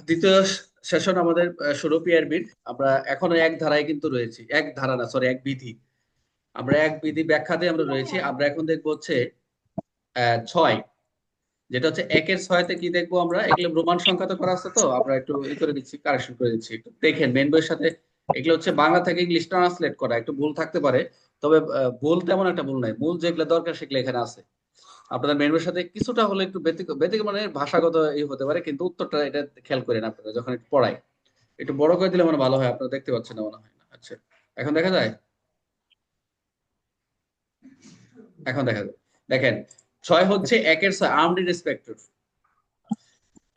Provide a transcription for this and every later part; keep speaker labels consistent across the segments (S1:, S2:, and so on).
S1: দ্বিতীয় সেশন আমাদের শুরু পিআরবির। আমরা এখনো এক ধারায় কিন্তু রয়েছি, এক ধারা না, সরি, এক বিধি। আমরা এক বিধি ব্যাখ্যাতে আমরা রয়েছি। আমরা এখন দেখবো হচ্ছে 6, যেটা হচ্ছে 1-6-তে কি দেখবো আমরা। এগুলো রোমান সংখ্যাতে করা আছে, তো আমরা একটু ই করে দিচ্ছি, কারেকশন করে দিচ্ছি। একটু দেখেন মেন বইয়ের সাথে এগুলো হচ্ছে বাংলা থেকে ইংলিশ ট্রান্সলেট করা, একটু ভুল থাকতে পারে। তবে ভুল তেমন একটা ভুল নাই, মূল যেগুলো দরকার সেগুলো এখানে আছে। আপনাদের মেন বইয়ের সাথে কিছুটা হলে একটু ব্যতিক্রম ব্যতিক্রম মানে ভাষাগত এই হতে পারে, কিন্তু উত্তরটা এটা খেয়াল করেন আপনারা যখন একটু পড়াই। একটু বড় করে দিলে মানে ভালো হয়, আপনারা দেখতে পাচ্ছেন না মনে হয় না। আচ্ছা, এখন দেখা যায়, এখন দেখা যায়। দেখেন, 6 হচ্ছে 1-6 আর্মড ইন্সপেক্টর।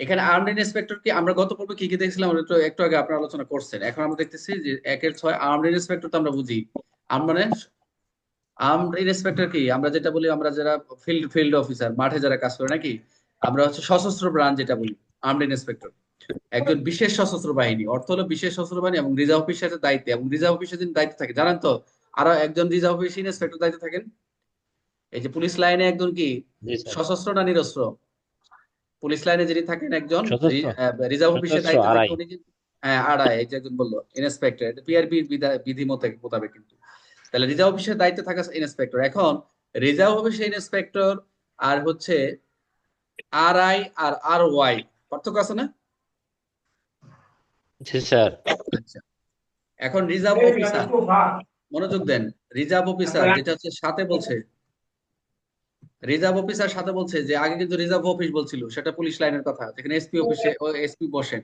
S1: এখানে আর্মড ইন্সপেক্টর কি আমরা গত পর্বে কি কি দেখছিলাম আমরা একটু একটু আগে আপনারা আলোচনা করছেন। এখন আমরা দেখতেছি যে 1-6 আর্মড ইন্সপেক্টর তো আমরা বুঝি। মানে আর্মড ইন্সপেক্টর কি আমরা যেটা বলি, আমরা যারা ফিল্ড ফিল্ড অফিসার, মাঠে যারা কাজ করে নাকি, আমরা হচ্ছে সশস্ত্র ব্রাঞ্চ যেটা বলি, আর্মড ইন্সপেক্টর। একজন বিশেষ সশস্ত্র বাহিনী, অর্থ হলো বিশেষ সশস্ত্র বাহিনী, এবং রিজার্ভ অফিসারের দায়িত্বে, এবং রিজার্ভ অফিসের যিনি দায়িত্বে থাকে জানেন তো, আরো একজন রিজার্ভ অফিস ইন্সপেক্টর দায়িত্বে থাকেন। এই যে পুলিশ লাইনে একজন কি
S2: জি স্যার।
S1: সশস্ত্র না নিরস্ত্র? পুলিশ লাইনে যিনি থাকেন একজন
S2: সশস্ত্র
S1: রিজার্ভ অফিসের
S2: সশস্ত্র
S1: দায়িত্বে থাকে
S2: আড়াই।
S1: উনি কিন্তু, হ্যাঁ, আড়াই, এই যে একজন বললো ইন্সপেক্টর, পিআরবি বিধি মোতাবেক কিন্তু। তাহলে রিজার্ভ অফিসের দায়িত্বে থাকা ইন্সপেক্টর। এখন রিজার্ভ অফিসের ইন্সপেক্টর আর হচ্ছে আরআই আর আর ওয়াই, পার্থক্য আছে না?
S2: জি স্যার।
S1: আচ্ছা, এখন রিজার্ভ অফিসার, মনোযোগ দেন। রিজার্ভ অফিসার যেটা হচ্ছে সাথে বলছে, রিজার্ভ অফিসার সাথে বলছে যে আগে কিন্তু রিজার্ভ অফিস বলছিল, সেটা পুলিশ লাইনের কথা, যেখানে এসপি অফিসে ও এসপি বসেন।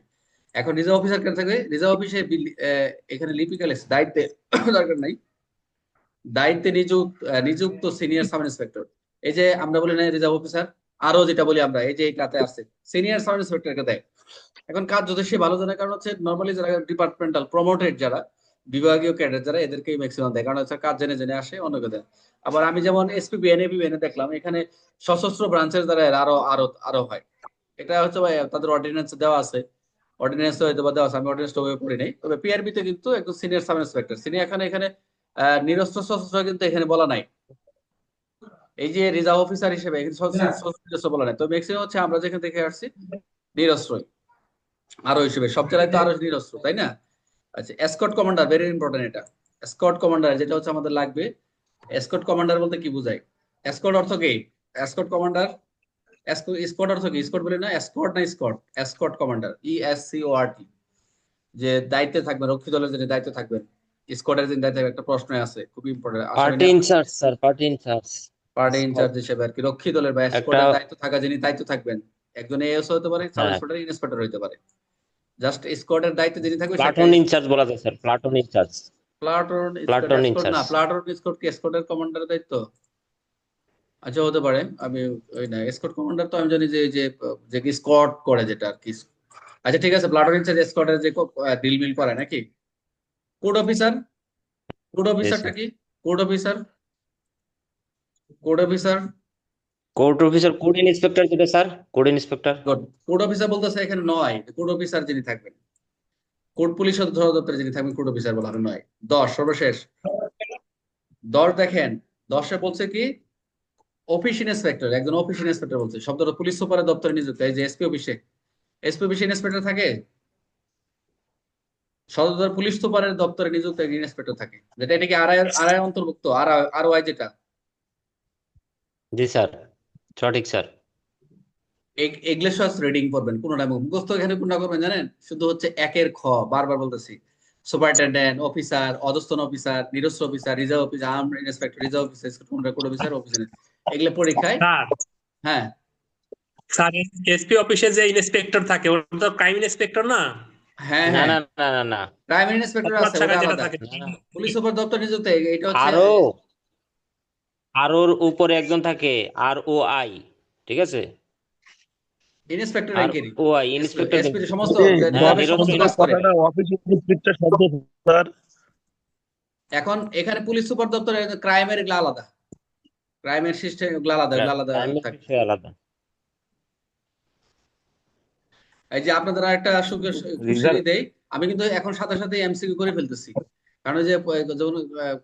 S1: এখন রিজার্ভ অফিসার কেন থাকবে? রিজার্ভ অফিসে এখানে লিপিক্যাল দায়িত্বে দরকার নাই, দায়িত্বে নিযুক্ত সিনিয়র সাব ইন্সপেক্টর। এই যে আমরা বলি না রিজার্ভ অফিসার, আরো যেটা বলি আমরা, এই যে এই কাতে আছে সিনিয়র সাব ইন্সপেক্টরকে দেয়। এখন কাজ যথেষ্ট ভালো জানার কারণ হচ্ছে নর্মালি যারা ডিপার্টমেন্টাল প্রমোটেড, যারা বিভাগীয় ক্যাডার, যারা এদেরকেই ম্যাক্সিমাম দেয়, কারণ হচ্ছে কাজ জেনে জেনে আসে, অন্যকে দেয়। আবার আমি যেমন এসপিবিএন এপিবিএন দেখলাম, এখানে সশস্ত্র ব্রাঞ্চের দ্বারা আরো আরো আরো হয়। এটা হচ্ছে ভাই তাদের অর্ডিন্যান্স দেওয়া আছে, অর্ডিন্যান্স হয়তো বা দেওয়া আছে, আমি অর্ডিন্যান্স ওভাবে পড়ি নাই। তবে পিআরবি তে কিন্তু একদম সিনিয়র সাব ইন্সপেক্টর, সিনিয়র। এখানে এখানে নিরস্ত্র সশস্ত্র কিন্তু এখানে বলা নাই। এই যে রিজার্ভ অফিসার হিসেবে এখানে সশস্ত্র বলা নাই, তো ম্যাক্সিমাম হচ্ছে আমরা যেখানে দেখে আসছি নিরস্ত্রই, আরো হিসেবে সব জেলায় তো আরো নিরস্ত্র, তাই না? আচ্ছা, এসকর্ট কমান্ডার ভেরি ইম্পর্টেন্ট এটা। এসকর্ট কমান্ডার যেটা হচ্ছে আমাদের লাগবে। এসকর্ট কমান্ডার বলতে কি বোঝায়? এসকর্ট অর্থ কি? এসকর্ট কমান্ডার, স্কট অর্থ কি? স্কট বলে না, এসকর্ট না স্কট, এসকর্ট কমান্ডার, ESCORT, যে দায়িত্বে থাকবেন, রক্ষী দলের যিনি দায়িত্বে থাকবেন, স্কটের যিনি দায়িত্বে থাকবেন। একটা প্রশ্ন আছে খুব ইম্পর্টেন্ট, আশা করি
S2: পার্টি
S1: আপনার
S2: incharge sir, party incharge.
S1: Party
S2: escort
S1: incharge হিসেবে আর কি, রক্ষী দলের বা
S2: একটা।
S1: স্কটের দায়িত্ব থাকা যিনি দায়িত্ব থাকবেন। একজন এএসও হতে পারে, সাব
S2: হ্যাঁ,
S1: ইন্সপেক্টর, ইন্সপেক্টর হতে পারে। জাস্ট স্কটের দায়িত্বে যিনি থাকবে সে একটা
S2: প্লাটুন ইনচার্জ বলা যায় sir, platoon incharge.
S1: Platoon escort,
S2: platoon
S1: escort না,
S2: ইনচার্জ।
S1: প্লাটুন স্কট কি এসকর্টের কমান্ডারের দায়িত্ব? আচ্ছা, হতে পারে। আমি ওই না, এসকর্ট কমান্ডার তো আমি জানি যে যে যে কি স্কট করে যেটা আর কি। আচ্ছা ঠিক আছে, প্লাটুন ইনচার্জ স্কটের যে ডিল মিল করে নাকি। কোড অফিসার, কোড
S2: জি
S1: অফিসারটা
S2: স্যার।
S1: কি? Code officer, code officer,
S2: court officer, court inspector যেটা sir, court inspector.
S1: Good. Code officer বলতেছে এখানে নয়, কোড অফিসার যিনি থাকবেন, কোড পুলিশ দপ্তরে যিনি থাকবেন, কোড অফিসার বলা হবে নয়। 10 সর্বশেষ, 10 দেখেন, 10-এ বলছে কি অফিস ইন্সপেক্টর, একজন অফিস ইন্সপেক্টর বলছে, শব্দটা পুলিশ সুপারের দপ্তরে নিযুক্ত। এই যে এসপি অফিসে, এসপি অফিসে ইন্সপেক্টর থাকে, সদর পুলিশ সুপারের দপ্তরে নিযুক্ত একজন ইন্সপেক্টর থাকে, যেটা এটাকে আড়াই আড়াই অন্তর্ভুক্ত, আর আর ওয়াই যেটা।
S2: জি স্যার, সঠিক স্যার।
S1: ইংলিশ রিডিং করবেন, কোনটা মুখস্থ এখানে কোনটা করবেন জানেন? শুধু হচ্ছে 1-খ, বারবার বলতেছি, সুপারিনটেন্ডেন্ট, অফিসার, অধস্তন অফিসার, নিরস্ত্র officer, reserve officer, arm inspector, reserve officer, code officer, officer, এগুলো পরীক্ষায়।
S3: স্যার,
S1: হ্যাঁ,
S3: স্যার, এসপি অফিসে যে ইন্সপেক্টর থাকে ওটা তো ক্রাইম ইন্সপেক্টর না?
S1: হ্যাঁ,
S2: না
S1: হ্যাঁ,
S2: না না না না।
S1: প্রাইম ইন্সপেক্টর
S3: অপরাধ
S1: আছে, ওটা
S3: শাখায় যেটা
S1: আলাদা।
S3: থাকে।
S2: না না।
S1: পুলিশ সুপার দপ্তর নিযুক্ত, এটা হচ্ছে
S2: আরো, আরোর উপরে একজন থাকে, ROI। ঠিক আছে।
S1: ইন্সপেক্টর
S2: আর
S1: র্যাঙ্কেরই।
S2: ও আই ইন্সপেক্টর
S1: এসপি
S2: কিন্তু।
S1: সমস্ত
S2: হ্যাঁ,
S1: র্যাবের
S2: নিরস্ত্র
S1: সমস্ত কাজ
S2: ইন্সপেক্টর।
S1: করে।
S4: কথাটা অফিস ইন্সপেক্টর শব্দ স্যার।
S1: এখন এখানে পুলিশ সুপার দপ্তরে ক্রাইমের এগুলো আলাদা, ক্রাইমের সিস্টেম এগুলো আলাদা, এগুলো আলাদা
S2: টাইমের
S1: থাকে।
S2: বিষয় আলাদা।
S1: এই যে আপনাদের আরেকটা খুশি
S4: রিজাল্ট
S1: দেই, আমি কিন্তু এখন সাথে সাথে এমসিকিউ করে ফেলতেছি। কারণ ওই যে যখন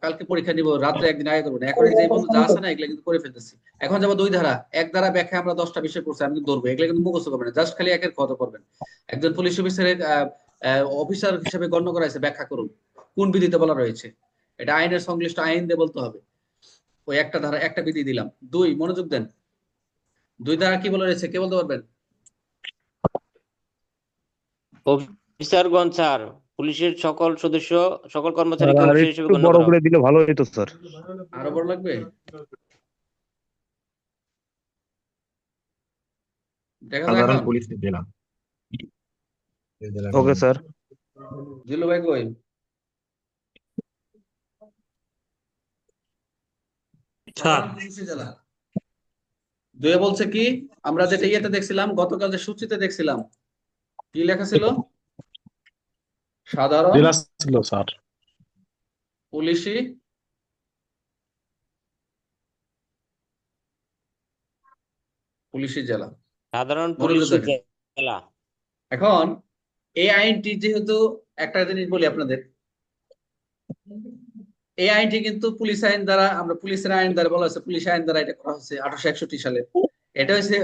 S1: কালকে পরীক্ষা নিব রাত্রে একদিন আগে করবো না, এখন এই যে বন্ধু যা আছে না এগুলো কিন্তু করে ফেলতেছি। এখন যাবো 2 ধারা, 1 ধারা ব্যাখ্যা আমরা 10টা বিষয় করছি, আমি কিন্তু ধরবো এগুলো কিন্তু মুখস্থ করবেন না, জাস্ট খালি একের কত করবেন। একজন পুলিশ অফিসারের অফিসার হিসেবে গণ্য করা হয়েছে, ব্যাখ্যা করুন কোন বিধিতে বলা রয়েছে, এটা আইনের সংশ্লিষ্ট আইন দিয়ে বলতে হবে। ওই একটা ধারা একটা বিধি দিলাম। 2 মনোযোগ দেন, 2 ধারা কি বলা রয়েছে কে বলতে পারবেন?
S2: অফিসারগণ স্যার পুলিশের সকল সদস্য সকল
S4: স্যার
S2: কর্মচারীকে
S4: আর
S2: অফিসার হিসেবে
S4: একটু
S2: গণ্য
S4: বড়
S2: করা
S4: করে
S2: হবে।
S4: দিলে ভালো হতো স্যার।
S1: আরো বড় লাগবে? দেখা যায়
S5: সাধারণ
S1: এখন?
S5: পুলিশে জেলা জেলা
S4: ওকে স্যার।
S1: জিল্লু ভাই কই?
S3: স্যার
S1: সাধারণ পুলিশি জেলা। 2 বলছে কি, আমরা যেটা ইয়েতে দেখছিলাম গতকাল যে সূচিতে দেখছিলাম, কি লেখা ছিল? সাধারণ
S5: জেলা ছিল স্যার।
S1: পুলিশি পুলিশি জেলা।
S2: সাধারণ
S1: মনোযোগ
S2: পুলিশ
S1: দেখেন।
S2: জেলা।
S1: এখন এই আইনটি যেহেতু, একটা জিনিস বলি আপনাদের, এই আইনটি কিন্তু পুলিশ আইন দ্বারা, আমরা পুলিশের আইন দ্বারা বলা হয়েছে, পুলিশ আইন দ্বারা এটা করা হয়েছে 1861 সালে। এটা হয়েছে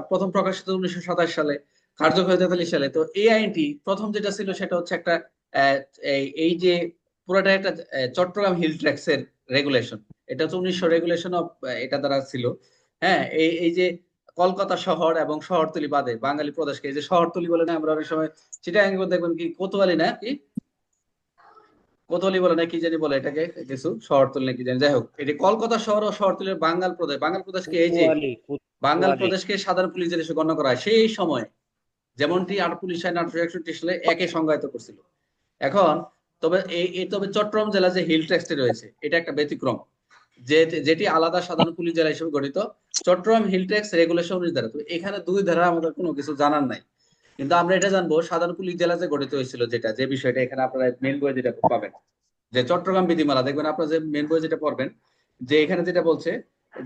S1: প্রথম প্রকাশিত 1927 সালে, কার্যকর হয় 43 সালে। তো এই আইনটি প্রথম যেটা ছিল সেটা হচ্ছে একটা আহ, এই যে পুরোটা একটা চট্টগ্রাম হিল ট্র্যাক্সের রেগুলেশন। এটা হচ্ছে 1900 রেগুলেশন অফ, এটা দ্বারা ছিল। হ্যাঁ, এই যে কলকাতা শহর এবং শহরতলি বাদে বাঙালি প্রদেশকে, এই যে শহরতলি বলে না আমরা অনেক সময়, চিটাগাং দেখবেন কি কোতোয়ালি না কি কোতোয়ালি বলে না কি জানি বলে এটাকে, কিছু শহরতলি না কি জানি, যাই হোক এটি কলকাতা শহর ও শহরতলির বাঙ্গাল প্রদেশ, বাঙ্গাল প্রদেশকে এই যে বাঙ্গাল
S2: কোতোয়ালি।
S1: প্রদেশকে সাধারণ পুলিশ জেলা হিসেবে গণ্য করা হয় সেই সময়, যেমনটি পুলিশ আইন 1861 সালে একে সংজ্ঞায়িত করছিল। এখন তবে তবে চট্টগ্রাম জেলা যে হিল ট্যাক্সটি রয়েছে এটা একটা ব্যতিক্রম, যেটি আলাদা সাধারণ পুলিশ জেলা হিসেবে গঠিত, চট্টগ্রাম হিল ট্যাক্স রেগুলেশন 19 ধারা। তো এখানে 2 ধারা আমাদের কোনো কিছু জানার নাই, কিন্তু আমরা এটা জানবো সাধারণ পুলিশ জেলা যে গঠিত হয়েছিল, যেটা যে বিষয়টা এখানে আপনারা মেন বই যেটা পাবেন, যে চট্টগ্রাম বিধিমালা দেখবেন আপনারা যে মেন বই যেটা পড়বেন, যে এখানে যেটা বলছে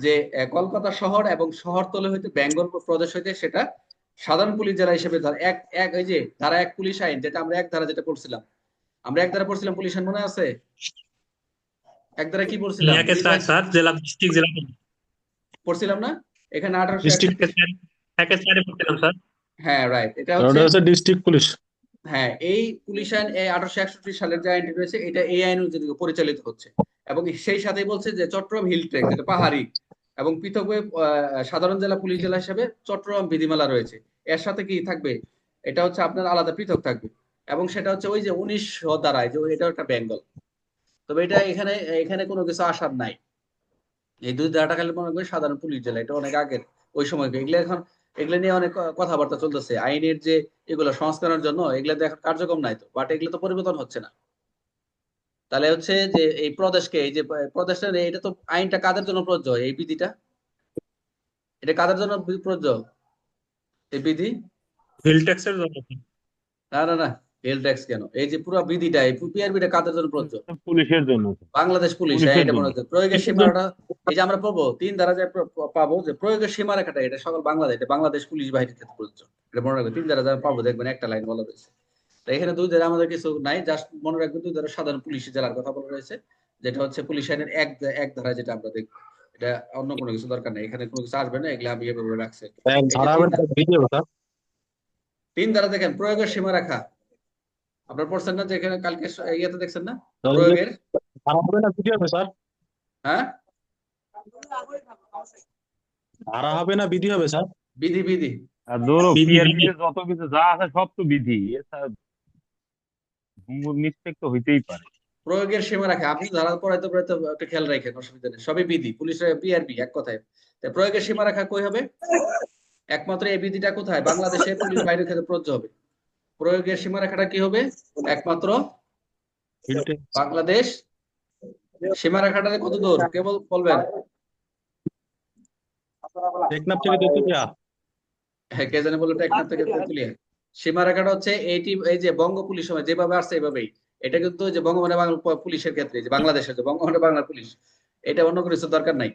S1: যে কলকাতা শহর এবং শহরতলি হইতে বেঙ্গল প্রদেশ হইতে সেটা সাধারণ পুলিশ জেলা হিসেবে ধর এক এক এই যে ধারা 1 পুলিশ আইন, যেটা আমরা এক ধারা যেটা পড়ছিলাম, আমরা এক ধারা পড়ছিলাম পুলিশ আইন, মনে আছে? এক ধারা কি পড়ছিলাম?
S3: একে স্যার স্যার জেলা ডিস্ট্রিক্ট জেলা
S1: পড়ছিলাম না এখানে
S3: ডিস্ট্রিক্ট
S1: 1861?
S3: একে স্যারে পড়ছিলাম স্যার।
S1: হ্যাঁ রাইট, এটা
S5: আর
S1: হচ্ছে,
S5: ওটা হচ্ছে ডিস্ট্রিক্ট পুলিশ।
S1: হ্যাঁ এই পুলিশ আইন এই 1861 সালের যে আইনটি রয়েছে এটা এই আইন অনুযায়ী পরিচালিত হচ্ছে। এবং সেই সাথেই বলছে যে চট্টগ্রাম হিল ট্র্যাক যেটা পাহাড়ি এবং পৃথকভাবে সাধারণ জেলা পুলিশ জেলা হিসেবে চট্টগ্রাম বিধিমালা রয়েছে, এর সাথে কি থাকবে, এটা হচ্ছে আপনার আলাদা পৃথক থাকবে। এবং সেটা হচ্ছে ওই যে 1900 দ্বারায়, যে এটা একটা বেঙ্গল। তবে এটা এখানে এখানে কোনো কিছু আসার নাই, এই 2 ধারাটা খালি মনে করি সাধারণ পুলিশ জেলা, এটা অনেক আগের ওই সময়। এগুলো এখন এগুলো নিয়ে অনেক কথাবার্তা চলতেছে আইনের যে এগুলো সংস্কারের জন্য, এগুলো তো এখন কার্যক্রম নাই তো, বাট এগুলো তো পরিবর্তন হচ্ছে না। তাহলে হচ্ছে যে এই প্রদেশকে, এই যে প্রদেশটা, এটা তো আইনটা কাদের জন্য প্রযোজ্য, এই বিধিটা এটা কাদের জন্য প্রযোজ্য এই বিধি?
S3: হিল ট্যাক্সের জন্য
S1: না না না, হেল ট্যাক্স কেন, এই যে পুরো বিধিটা, এই পিআরবিটা কাদের জন্য প্রযোজ্য?
S5: পুলিশের জন্য।
S1: বাংলাদেশ পুলিশ, হ্যাঁ
S5: পুলিশের
S1: এটা
S5: জন্য।
S1: মনে হচ্ছে প্রয়োগের সীমাটা, এই যে আমরা পাবো 3 ধারা যে পাবো যে প্রয়োগের সীমারেখাটা, এটা সকল বাংলাদেশ, এটা বাংলাদেশ পুলিশ বাহিনীর ক্ষেত্রে প্রযোজ্য। এটা মনে রাখবেন, 3 ধারা যা পাবো দেখবেন একটা লাইন বলা রয়েছে। তো এখানে 2 ধারা আমাদের কিছু নাই, জাস্ট মনে রাখবেন 2 ধারা সাধারণ পুলিশ জেলার কথা বলা রয়েছে, যেটা হচ্ছে পুলিশ আইনের এক ধারা যেটা আমরা দেখবো। এটা অন্য কোনো কিছু দরকার নেই, এখানে কোনো কিছু আসবে না, এগুলো আমি এভাবে রাখছি।
S5: এক
S1: এই যে
S5: ধারা
S1: 3 ধারা,
S5: ভিডিও স্যার।
S1: 3 ধারা দেখেন প্রয়োগের সীমারেখা, আপনার পড়ছেন না যে এখানে কালকে ইয়েতে দেখছেন না
S5: তাহলে
S1: প্রয়োগের?
S5: ধারা হবে না বিধি হবে স্যার?
S1: হ্যাঁ
S5: ধারা হবে না বিধি হবে স্যার?
S1: বিধি বিধি
S4: আর ধরো
S3: বিধি
S4: পিআরবি যত কিছু যা আছে সব তো বিধি, এছাড়া মিস্টেক তো হইতেই পারে।
S1: প্রয়োগের সীমা রাখে, আপনি ধারা পড়াইতে পড়াইতে একটা খেয়াল রাখেন, অসুবিধা নেই, সবই বিধি, পুলিশের পিআরবি এক কথায়। তাই প্রয়োগের সীমা রাখা কই হবে? একমাত্র এই বিধিটা কোথায়, বাংলাদেশে পুলিশ বাহিনীর ক্ষেত্রে প্রযোজ্য হবে। প্রয়োগের সীমা রেখাটা কি হবে? একমাত্র বাংলাদেশ। সীমা রেখাটা কত দূর কেবল বলবেন?
S5: টেকনাফ থেকে তেতুলিয়া।
S1: হ্যাঁ, কে জানে বললো টেকনাফ থেকে তেঁতুলিয়া। সীমা রেখাটা হচ্ছে এইটি, এই যে বঙ্গ পুলিশ সময় যেভাবে আসছে এইভাবেই, এটা কিন্তু যে বঙ্গবন্ধু বাংলা পুলিশের ক্ষেত্রে, যে বাংলাদেশের যে বঙ্গবন্ধু বাংলা পুলিশ, এটা অন্য কিছু দরকার নাই।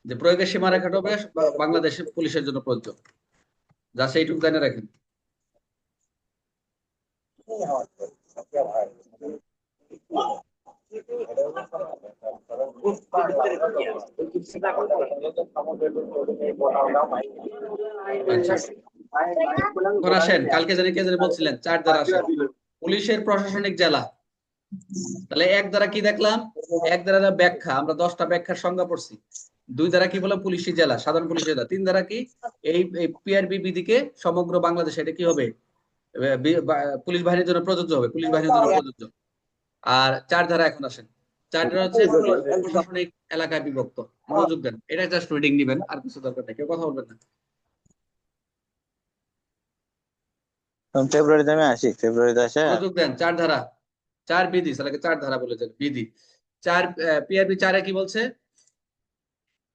S1: যে প্রয়োগের সীমা রেখাটা হবে বাংলাদেশের পুলিশের জন্য প্রযোজ্য, যা সেইটুকু জানে রাখেন। আচ্ছা, এখন আসেন, কালকে জানি কে জানি বলছিলেন 4 দ্বারা আসেন। পুলিশের প্রশাসনিক জেলা, তাহলে 1 দ্বারা কি দেখলাম? 1 দ্বারা ব্যাখ্যা, আমরা 10টা ব্যাখ্যার সংজ্ঞা পড়ছি। 2 দ্বারা কি বললাম? পুলিশি জেলা, সাধারণ পুলিশ জেলা। 3 দ্বারা কি? এই পিআরবি বিধিকে সমগ্র বাংলাদেশে এটা কি হবে? পুলিশ বাহিনীর জন্য প্রযোজ্য হবে, পুলিশ বাহিনীর জন্য প্রযোজ্য। আর 4 ধারা এখন আসেন। 4 ধারা হচ্ছে প্রশাসনিক এলাকায় বিভক্ত। মনোযোগ দেন, এটা জাস্ট রিডিং দিবেন, আর কিছু দরকার নেই, কেউ কথা বলবেন না।
S6: ফেব্রুয়ারিতে আমি আসি, ফেব্রুয়ারিতে আসে
S1: মনোযোগ দেন। 4 ধারা, 4 বিধি, সালাকে 4 ধারা বলেছেন বিধি। 4 পিআরবি 4 কি বলছে?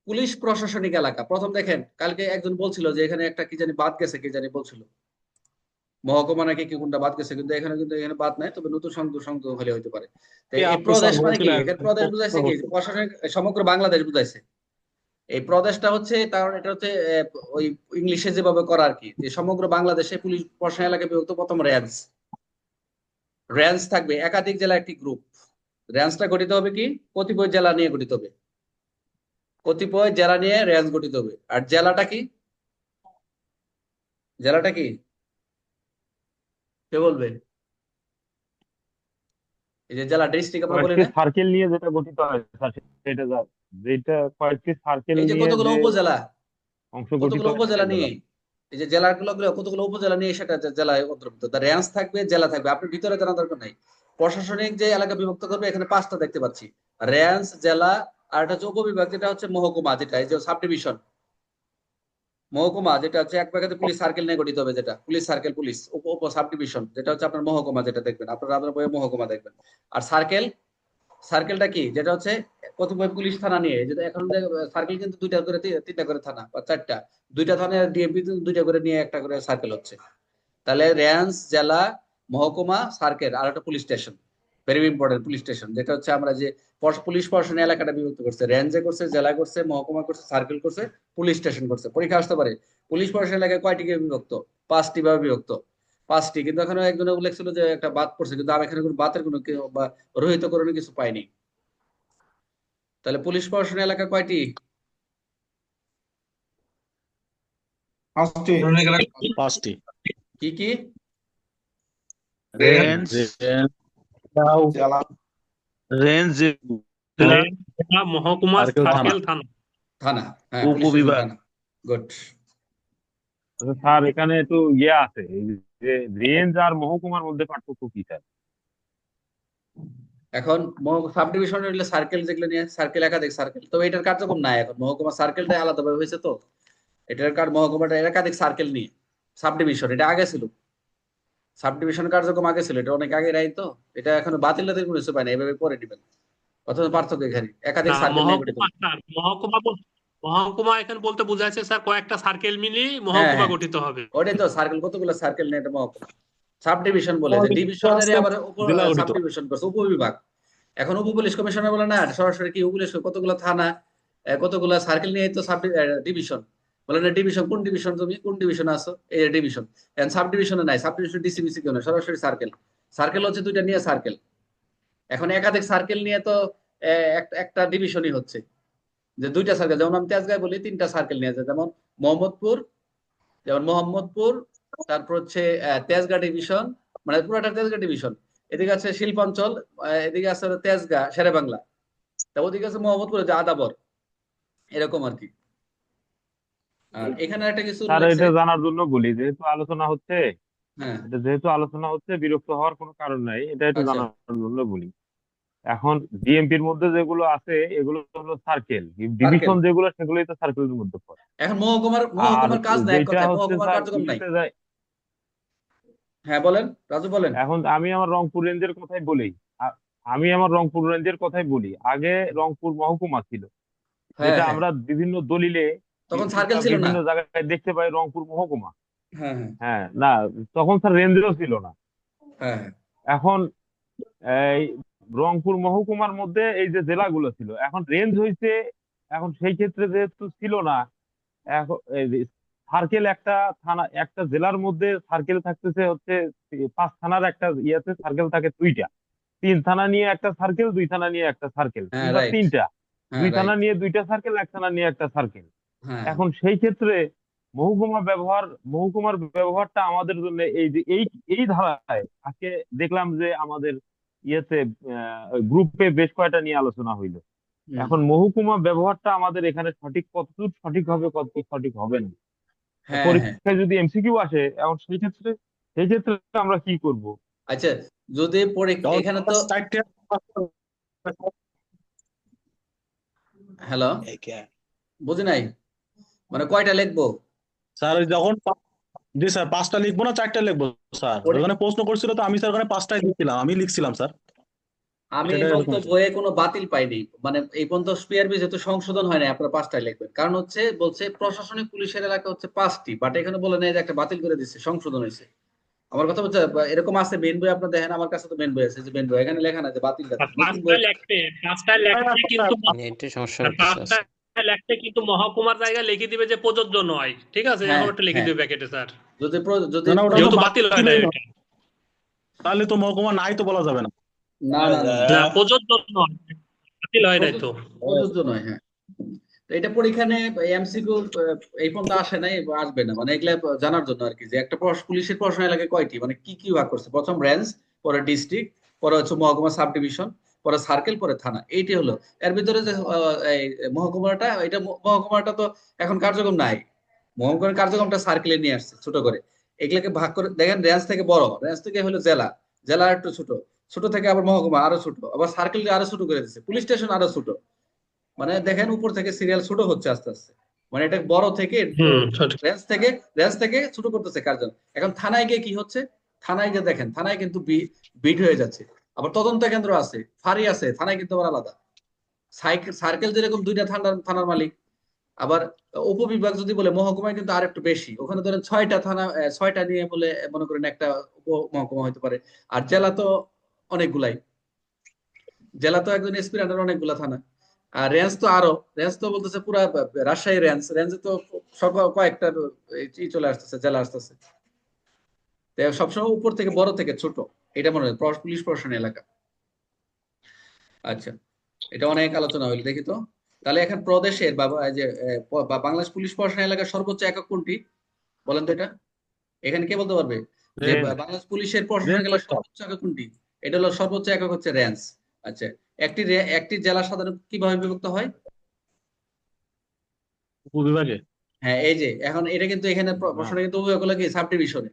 S1: পুলিশ প্রশাসনিক এলাকা। প্রথম দেখেন, কালকে একজন বলছিল যে এখানে একটা কি জানি বাদ গেছে, কি জানি বলছিল মহকুমা নাকি কি কোনটা বাদ গেছে, কিন্তু এখানে বাদ নাই, তবে নতুন সংযোগ হলে হইতে পারে। তো এই প্রদেশ মানে কি? এখানে প্রদেশ বুঝাইছে কি? প্রশাসনিক সমগ্র বাংলাদেশ বুঝাইছে। এই প্রদেশটা হচ্ছে, কারণ এটা হচ্ছে ওই ইংলিশে যেভাবে করা আর কি, যে সমগ্র বাংলাদেশে পুলিশ প্রশাসন এলাকা বিভক্ত। প্রথম রেঞ্জ, রেঞ্জ থাকবে একাধিক জেলা একটি গ্রুপ। রেঞ্জটা গঠিত হবে কি? কতিপয় জেলা নিয়ে গঠিত হবে, কতিপয় জেলা নিয়ে রেঞ্জ গঠিত হবে। আর জেলাটা কি? জেলাটা কি কে বলবে? এই যে জেলা, ডিস্ট্রিক্ট আমরা বলি
S4: কয়েকটি
S1: না,
S4: সার্কেল নিয়ে যেটা গঠিত হয় স্যার, সেটা যেটা কয়েকটি সার্কেল
S1: এই যে
S4: নিয়ে
S1: কতগুলো
S4: যে
S1: উপজেলা,
S4: অংশ গঠিত
S1: কতগুলো
S4: হয়
S1: উপজেলা
S4: সেটাই
S1: নিয়ে,
S4: জেলা।
S1: এই যে জেলাগুলো কতগুলো উপজেলা নিয়ে সেটা জেলায় অন্তর্ভুক্ত। তার রেঞ্জ থাকবে, জেলা থাকবে, আপনার ভিতরে জানা দরকার নাই। প্রশাসনিক যে এলাকা বিভক্ত করবে, এখানে 5টা দেখতে পাচ্ছি, রেঞ্জ, জেলা, আর এটা হচ্ছে উপবিভাগ, যেটা হচ্ছে মহকুমা, যেটা এই যে সাব ডিভিশন। মহকুমা যেটা হচ্ছে এক জায়গাতে পুলিশ সার্কেল নিয়ে গঠিত হবে, যেটা পুলিশ সার্কেল, পুলিশ উপ সাব ডিভিশন, যেটা হচ্ছে আপনার মহকুমা, যেটা দেখবেন আপনার বইয়ে মহকুমা দেখবেন। আর সার্কেল, সার্কেলটা কি? যেটা হচ্ছে কতিপয় পুলিশ থানা নিয়ে, যেটা এখন সার্কেল কিন্তু 2টা করে, 3টা করে থানা বা 4টা, 2টা থানা ডিএমপি 2টা করে নিয়ে একটা করে সার্কেল হচ্ছে। তাহলে রেঞ্জ, জেলা, মহকুমা, সার্কেল, আর একটা police station, very important police station, যেটা হচ্ছে আমরা যে পুলিশ প্রশাসনের এলাকাটা বিভক্ত করছে, রেঞ্জে করছে, জেলা করছে, মহকুমা করছে, সার্কেল করছে, পুলিশ স্টেশন করছে। পরীক্ষা আসতে পারে পুলিশ প্রশাসন এলাকায় কয়টি বিভক্ত? 5টি ভাবে বিভক্ত, 5টি। কিন্তু এখানে একজনে উল্লেখ ছিল যে একটা বাদ পড়ছে, কিন্তু আমি এখানে কোনো বাতের কোনো বা রহিতকরণের কিছু পাইনি। তাহলে পুলিশ প্রশাসন এলাকা কয়টি?
S5: 5টি।
S1: কি কি?
S4: রেঞ্জ, রেঞ্জ,
S3: জেলা, মহকুমা,
S5: সার্কেল, থানা।
S3: সার্কেল, থানা।
S1: থানা, হ্যাঁ, পুলিশ স্টেশন,
S4: উপবিভাগ।
S1: থানা। গুড।
S4: স্যার এখানে একটু আছে, এই যে রেঞ্জ আর মহকুমার মধ্যে পার্থক্য কি স্যার?
S1: এখন সাব ডিভিশন হলে সার্কেল, যেগুলো নিয়ে সার্কেল, একাধিক সার্কেল, তবে এটার কার্যক্রম নাই এখন। মহকুমা সার্কেলটা আলাদাভাবে হয়েছে, তো এটার মহকুমাটা একাধিক সার্কেল নিয়ে। সাব ডিভিশন এটা আগে ছিল, সাব ডিভিশন কার্যক্রম আগে ছিল, এটা অনেক আগে রাই, তো এটা এখন বাতিলের কোনো কিছু পায় না, এভাবে পরে দিবেন। অথচ পার্থক্য এখানে একাধিক
S3: না,
S1: সার্কেল নিয়ে গঠিত।
S3: মহকুমা স্যার, মহকুমা এখানে বলতে বোঝাচ্ছে স্যার কয়েকটা সার্কেল মিলিয়ে
S1: হ্যাঁ,
S3: মহকুমা
S1: হ্যাঁ,
S3: গঠিত হবে।
S1: ওটাই তো সার্কেল, কতগুলো সার্কেল নিয়ে এটা মহকুমা। সাব ডিভিশন বলে যে ডিভিশনের আবার
S5: জেলা
S1: সাব
S5: গঠিত।
S1: ডিভিশন করছে উপবিভাগ। এখন উপ পুলিশ কমিশনার বলে না, সরাসরি কি পুলিশ কতগুলো থানা, কতগুলো সার্কেল নিয়ে তো সাব ডিভিশন বলে না। ডিভিশন কোন ডিভিশন? তুমি কোন ডিভিশনে আছো? এই ডিভিশন। এখন সাব ডিভিশনে নাই, সাব ডিভিশন ডিসিবিসি কেউ না, সরাসরি সার্কেল। সার্কেল হচ্ছে 2টা নিয়ে সার্কেল। এখন একাধিক সার্কেল নিয়ে তো একটা ডিভিশনই হচ্ছে, যে 2টা সার্কেল। যেমন আমি তেজগাঁয় বলি 3টা সার্কেল নিয়ে আছে, যেমন মোহাম্মদপুর, তারপর হচ্ছে তেজগাঁ ডিভিশন, মানে পুরাটা তেজগাঁ ডিভিশন। এদিকে আছে শিল্পাঞ্চল, এদিকে আছে তেজগাঁ শেরেবাংলা, তা ওদিকে আছে মোহাম্মদপুর, যে আদাবর, এরকম আর কি। আর এখানে একটা কিছু
S4: স্যার
S1: লেখছে।
S4: এটা জানার জন্য বলি, যেহেতু আলোচনা হচ্ছে,
S1: হ্যাঁ,
S4: বিরক্ত হওয়ার কোনো কারণ নাই, এটা একটু
S1: আচ্ছা,
S4: জানার জন্য বলি। এখন ডিএমপির মধ্যে যেগুলো আছে এগুলো হলো সার্কেল,
S1: সার্কেল।
S4: ডিভিশন যেগুলো সেগুলোই তো সার্কেলের মধ্যে পড়ে।
S1: এখন মহকুমার
S4: আর
S1: মহকুমার কাজ নাই, এক
S4: যেটা
S1: কথায়
S4: হচ্ছে
S1: মহকুমার
S4: স্যার
S1: কার্যক্রম নাই।
S4: ইয়েতে যায়,
S1: হ্যাঁ বলেন রাজু, বলেন।
S4: এখন আমি আমার রংপুর রেঞ্জের কথাই বলি। আ- আমি আমার রংপুর রেঞ্জের কথাই বলি। আগে রংপুর মহকুমা ছিল,
S1: হ্যাঁ,
S4: যেটা
S1: হ্যাঁ,
S4: আমরা বিভিন্ন দলিলে
S1: তখন সার্কেল ছিল না।
S4: বিভিন্ন জায়গায় দেখতে পাই রংপুর মহকুমা।
S1: হ্যাঁ, হ্যাঁ,
S4: হ্যাঁ, না, তখন স্যার রেঞ্জেরও ছিল না।
S1: হ্যাঁ, হ্যাঁ,
S4: এখন এই রংপুর মহকুমার মধ্যে এই যে জেলাগুলো ছিল, এখন রেঞ্জ হয়েছে। এখন সেই ক্ষেত্রে যেহেতু ছিল না, এখন সার্কেল একটা থানা, একটা জেলার মধ্যে সার্কেল থাকতেছে হচ্ছে 5 থানার একটা ইয়েতে সার্কেল থাকে 2টা। 3 থানা নিয়ে একটা সার্কেল, 2 থানা নিয়ে একটা সার্কেল,
S1: হ্যাঁ
S4: কিংবা
S1: রাইট,
S4: 3টা,
S1: হ্যাঁ
S4: 2 থানা
S1: রাইট,
S4: নিয়ে 2টা সার্কেল, 1 থানা নিয়ে একটা সার্কেল।
S1: হ্যাঁ
S4: এখন সেই ক্ষেত্রে মহকুমার ব্যবহারটা আমাদের জন্য এই যে এই ধারায় আজকে দেখলাম যে আমাদের ইয়েতে গ্রুপে বেশ কয়টা নিয়ে আলোচনা হইলো।
S1: হুম,
S4: এখন মহকুমা ব্যবহারটা আমাদের এখানে সঠিক কতদূর সঠিক হবে, কতদূর সঠিক হবে না,
S1: হ্যাঁ হ্যাঁ।
S4: পরীক্ষায় যদি এমসিকিউ আসে, এখন সেই ক্ষেত্রে আমরা কি করব?
S1: আচ্ছা, যদি
S5: যেমন
S1: এখানে তো,
S5: চারটে
S1: হ্যালো, বুঝি নাই, মানে কয়টা লিখবো?
S5: স্যার যখন জি স্যার 5টা লিখবো না 4টা লিখবো স্যার? ওখানে প্রশ্ন করছিল তো আমি স্যার ওখানে 5টাই লিখছিলাম, আমি লিখছিলাম স্যার।
S1: আমি এই
S5: সেটাই
S1: পর্যন্ত
S5: এরকম।
S1: বইয়ে কোনো বাতিল পাইনি, মানে এই পর্যন্ত পিআরবি যেহেতু সংশোধন হয় না, আপনারা 5টায় লিখবেন। কারণ হচ্ছে বলছে প্রশাসনিক পুলিশের এলাকা হচ্ছে 5টি, বাট এখানে বলে নেই যে একটা বাতিল করে দিচ্ছে, সংশোধন হয়েছে। আমার কথা বলছে এরকম আছে মেন বই, আপনার দেখেন আমার কাছে তো মেন বই আছে, যে মেন বই এখানে লেখা না যে বাতিল
S3: আর
S1: টাতিল, নতুন বই।
S3: পাঁচটা লেখতে কিন্তু
S2: নেটের সমস্যা
S3: আর
S2: করতেছে
S3: পাঁচটা লেখতে কিন্তু মহকুমার জায়গায় লিখে দিবে যে প্রযোজ্য নয়, ঠিক আছে,
S1: হ্যাঁ
S3: এরকম একটা লিখে
S1: হ্যাঁ,
S3: দিবে প্যাকেটে স্যার,
S1: যদি
S5: না না ওটা তো
S3: যেহেতু বাতিল হয় না
S5: বাতিলই নয়,
S3: এটা।
S5: তাহলে তো মহকুমা নাই তো বলা যাবে না।
S1: না না না,
S3: না, প্রযোজ্য নয়, বাতিল হয় নাই তো।
S1: প্রযোজ্য নয়, হ্যাঁ। তো এটা পরীক্ষানে এমসিকিউ এই পর্যন্ত আসে নাই, আসবে না, মানে এগুলা জানার জন্য আর কি, যে একটা পুলিশের পড়াশোনা এলাকায় কয়টি, মানে কি কি ভাগ করছে, প্রথম রেঞ্জ, পরে ডিস্ট্রিক্ট, পরে হচ্ছে মহকুমা সাব ডিভিশন, পরে সার্কেল, পরে থানা, এইটি হলো। এর ভিতরে যে এই মহকুমাটা, এটা মহকুমাটা তো এখন কার্যক্রম নাই, মহকুমার কার্যক্রমটা সার্কেলে নিয়ে আসছে ছোট করে। এগুলাকে ভাগ করে দেখেন, রেঞ্জ থেকে বড়, রেঞ্জ থেকে হলো জেলা, জেলা একটু ছোট, ছোট থেকে আবার মহকুমা আরো ছোট, আবার সার্কেল আরো ছোট করে দিচ্ছে, পুলিশ স্টেশন আরো ছোট। মানে দেখেন উপর থেকে সিরিয়াল ছোট হচ্ছে আস্তে আস্তে, মানে এটা বড় থেকে
S3: সঠিক।
S1: রেঞ্জ থেকে ছোট করতেছে কার্জন। এখন থানায় গিয়ে কি হচ্ছে, থানায় গিয়ে দেখেন, থানায় কিন্তু বিট হয়ে যাচ্ছে। আবার তদন্ত কেন্দ্র আছে, ফাঁড়ি আছে, থানায় কিন্তু আবার আলাদা। সার্কেল যেরকম 2টা থানার থানার মালিক, আবার উপবিভাগ যদি বলে মহকুমায় কিন্তু আর একটু বেশি, ওখানে ধরেন 6টা থানা, 6টা নিয়ে বলে মনে করেন একটা মহকুমা হতে পারে। আর জেলা তো অনেকগুলাই, জেলা তো একজন এসপির আন্ডারে অনেকগুলা থানা। আর রেঞ্জ তো আরো, রেঞ্জ তো বলতেছে পুরা রাজশাহী রেঞ্জ, রেঞ্জে তো কয়েকটা চলে আসতেছে, জেলা আসতেছে। তো সবসময় উপর থেকে বড় থেকে ছোট, এটা মনে হয় পুলিশ প্রশাসন এলাকা। আচ্ছা, এটা অনেক আলোচনা হইল, দেখি তো। তাহলে এখন প্রদেশের বা এই যে বাংলাদেশ পুলিশ প্রশাসন এলাকার সর্বোচ্চ একক কোনটি, বলেন তো এটা? এখানে কে বলতে পারবে যে
S5: রেঞ্জ
S1: বাংলাদেশ পুলিশের প্রশাসন
S5: রেঞ্জ
S1: এলাকার সর্বোচ্চ একক কোনটি? এটা হলো সর্বোচ্চ একক হচ্ছে রেঞ্জ। আচ্ছা, একটি জেলা সাধারণত কিভাবে বিভক্ত হয়?
S5: উপবিভাগে।
S1: হ্যাঁ, এই যে এখন এটা কিন্তু এখানে
S4: হ্যাঁ,
S1: প্রশ্ন কিন্তু বিভাগ হলো কি সাব ডিভিশনে।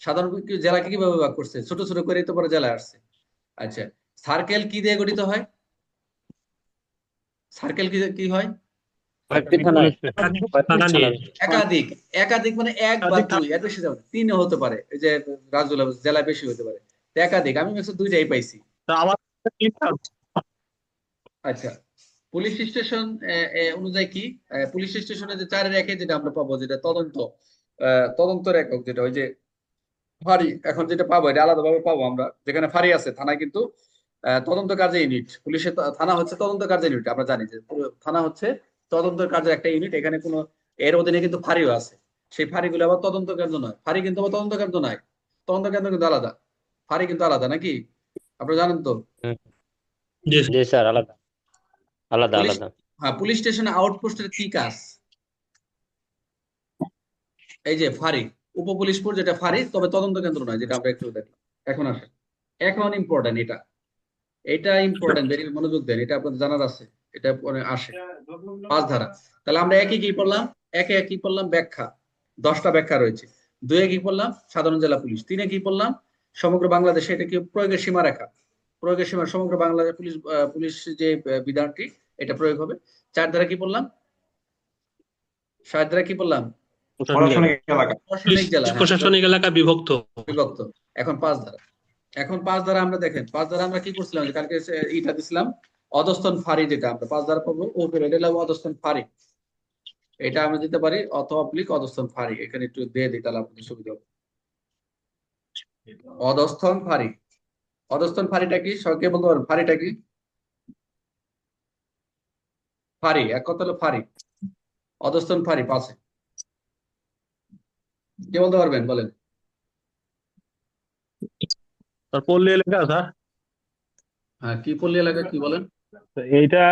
S1: সাধারণ জেলাকে কিভাবে ভাগ করছে, ছোট ছোট করে তো পরে জেলা আসছে। আচ্ছা, সার্কেল কি দিয়ে গঠিত হয়? সার্কেল কি কি হয়?
S2: কয়েকটি থানায়
S3: থানা নিয়ে।
S1: একাধিক, একাধিক মানে এক বা
S5: একাধিক
S1: দুই, এর বেশি যাবে না। 3 হতে পারে, এই যে রাজুলা জেলা বেশি হতে পারে। তো একাধিক, আমি ম্যাক্সিমাম 2টাই পাইছি।
S5: তা আমার তিনটা।
S1: আচ্ছা, পুলিশ স্টেশন অনুযায়ী কি, পুলিশ স্টেশনে যে 4-এর 1 যেটা আমরা পাবো, যেটা তদন্তের একক, যেটা ওই যে ফাঁড়ি, এখন যেটা পাবো এটা আলাদাভাবে পাবো আমরা, যেখানে ফাঁড়ি আছে, থানায় কিন্তু তদন্ত কার্য ইউনিট, পুলিশের থানা হচ্ছে তদন্ত কার্য ইউনিট, আমরা জানি যে পুরো থানা হচ্ছে তদন্ত কার্যের একটা ইউনিট, এখানে কোনো এর অধীনে কিন্তু ফাঁড়িও আছে। সেই ফাঁড়িগুলো আবার তদন্ত কার্য নয়, ফাঁড়ি কিন্তু আবার তদন্ত কার্য নয়, তদন্ত কেন্দ্র কিন্তু আলাদা, ফাঁড়ি কিন্তু আলাদা, নাকি আপনারা জানেন তো?
S2: হুম,
S3: জি
S2: জি স্যার, আলাদা আলাদা
S1: পুলিশ,
S2: আলাদা।
S1: হ্যাঁ, পুলিশ স্টেশনে আউটপোস্টের কি কাজ? এই যে ফাঁড়ি, উপপুলিশপুর যেটা ফাঁড়ি, তবে তদন্ত কেন্দ্র নয়, যেটা আমরা একটু দেখলাম। এখন আসে, এখন ইম্পর্টেন্ট এটা, এটা ইম্পর্টেন্ট, ভেরি মনোযোগ দেন, এটা আপনাদের জানার আছে। এটা পরে আসে 5 ধারা। তাহলে আমরা একে কি পড়লাম, একে কি পড়লাম ব্যাখ্যা, 10টা ব্যাখ্যা রয়েছে। 2-এ কি পড়লাম সাধারণ জেলা পুলিশ। 3-এ কি পড়লাম সমগ্র বাংলাদেশে এটা কি প্রয়োগের সীমারেখা, প্রয়োগের সীমা সমগ্র বাংলাদেশ পুলিশ, পুলিশ যে বিধানটি এটা প্রয়োগ হবে। 4 ধারা কি পড়লাম, 7 ধারা কি পড়লাম
S5: প্রশাসনিক এলাকা।
S1: প্রশাসনিক জেলা, হ্যাঁ
S3: প্রশাসনিক এলাকা বিভক্ত।
S1: বিভক্ত। এখন 5 ধারা, এখন 5 ধারা আমরা দেখেন, 5 ধারা আমরা কি করছিলাম, যে কালকে ইটা দিছিলাম অধস্তন ফাঁড়ি, যেটা আমরা 5 ধারা পাবো উপরে, এটা হলো অধস্তন ফাঁড়ি, এটা আমরা দিতে পারি অথবা অবলিক অধস্তন ফাঁড়ি, এখানে একটু দিয়ে দিই তাহলে আপনাদের সুবিধা হবে। অধস্তন ফাঁড়ি, অধস্তন ফাঁড়িটা কি সরকে বলতে পারেন, ফাঁড়িটা কি? ফাঁড়ি এক কথা হলো ফাঁড়ি, অধস্তন ফাঁড়ি 5-এ কে বলতে পারবেন বলেন?
S5: তার পল্লী এলাকা স্যার।
S1: হ্যাঁ, কি পল্লী এলাকা কি বলেন?
S4: তো এইটা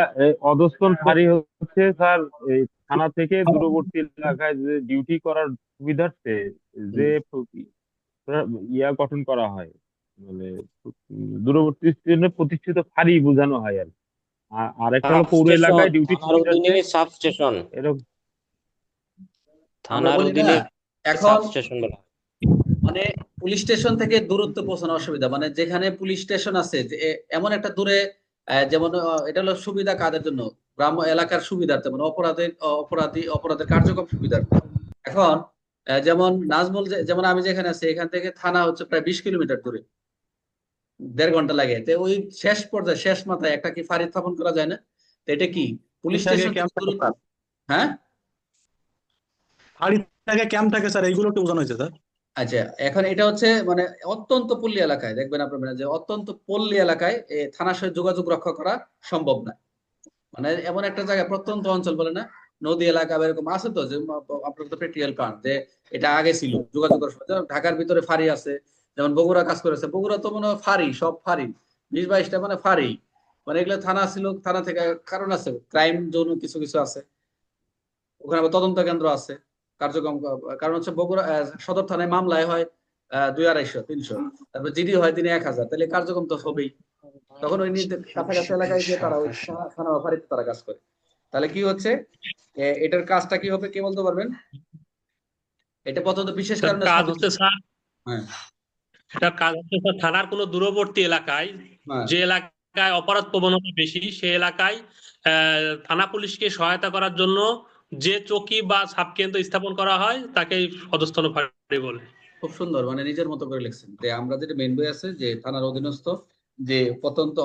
S4: অধস্তন ফাঁড়ি হচ্ছে স্যার এই থানা থেকে দূরবর্তী এলাকায় যে ডিউটি করার সুবিধার্থে যে
S1: হুম।
S4: ইয়া গঠন করা হয়, মানে দূরবর্তী স্টেশনে প্রতিষ্ঠিত ফাঁড়ি বোঝানো হয় আর কি। আর একটা হলো
S2: সাব
S4: পৌর
S2: স্টেশন,
S4: এলাকায় ডিউটির
S2: থানার
S4: সুবিধার্থে
S2: অধীনে সাব স্টেশন,
S4: এরকম।
S1: আমরা
S2: থানার
S1: বলি না
S2: অধীনে
S1: এখন,
S2: সাব স্টেশন বলা হয়।
S1: মানে পুলিশ স্টেশন থেকে দূরত্ব পৌঁছানো অসুবিধা, মানে যেখানে পুলিশ স্টেশন আছে যে এমন একটা দূরে, যেমন এটা হলো সুবিধা কাদের জন্য, গ্রাম্য এলাকার সুবিধার্থে, মানে অপরাধের কার্যক্রম সুবিধার্থে। এখন যেমন নাজমুল যেমন আমি যেখানে আছি এখান থেকে থানা হচ্ছে প্রায় 20 কিলোমিটার দূরে, 1.5 ঘন্টা লাগে। তো ওই শেষ পর্যায়ে শেষ মাথায় একটা কি ফাঁড়ি স্থাপন করা যায় না? তো এটা কি পুলিশ
S5: থাকে
S1: স্টেশন থেকে
S5: ক্যাম্প থাকে
S1: দূরত্ব?
S5: স্যার,
S1: হ্যাঁ,
S5: ফাঁড়ি থাকে ক্যাম্প থাকে স্যার, এইগুলো একটু বোঝানো হয়েছে স্যার।
S1: আচ্ছা। এখন এটা হচ্ছে মানে অত্যন্ত পল্লী এলাকায় দেখবেন আপনারা যে অত্যন্ত পল্লী এলাকায় থানার সাথে যোগাযোগ রক্ষা করা সম্ভব না। মানে এমন একটা জায়গায় প্রত্যন্ত অঞ্চল বলে না, নদী এলাকা বা এরকম আছে তো, যে আপনার তো প্র্যাকটিক্যাল পান যে এটা আগে ছিল যোগাযোগের সময়। যেমন ঢাকার ভিতরে ফাঁড়ি আছে, যেমন বগুড়া কাজ করেছে, বগুড়া তো মনে হয় ফাঁড়ি, সব ফাঁড়ি 20-22টা মানে ফাঁড়ি। মানে এগুলো থানা ছিল, থানা থেকে কারণ আছে ক্রাইম জোন কিছু কিছু আছে, ওখানে আবার তদন্ত কেন্দ্র আছে, কার্যক্রম। কারণ হচ্ছে বগুড়া সদর থানায় মামলায় হয় 200-250-300, তারপর জিডি হয় 1000, তাহলে কার্যক্রম তো হবেই। তখন ওই কাছাকাছি এলাকায় গিয়ে তারা ওই থানা বা ফাঁড়িতে তারা কাজ করে। তাহলে কি হচ্ছে, এটার কাজটা কি হবে কে বলতে পারবেন? এটা প্রথমত বিশেষ
S3: তার
S1: কারণে
S3: কাজ
S1: সহজ।
S3: হচ্ছে স্যার,
S1: হ্যাঁ,
S3: এটার কাজ হচ্ছে স্যার থানার কোনো দূরবর্তী এলাকায়,
S1: হ্যাঁ,
S3: যে এলাকায় অপরাধ প্রবণতা বেশি সেই এলাকায় থানা পুলিশকে সহায়তা করার জন্য যে চৌকি বা সাবকেন্দ্র স্থাপন করা হয় তাকে অধস্তন ফাঁড়ি বলে।
S1: খুব সুন্দর, মানে নিজের মতো করে লিখছেন যে আমরা যেটা মেন বই আছে যে থানার অধীনস্থ যে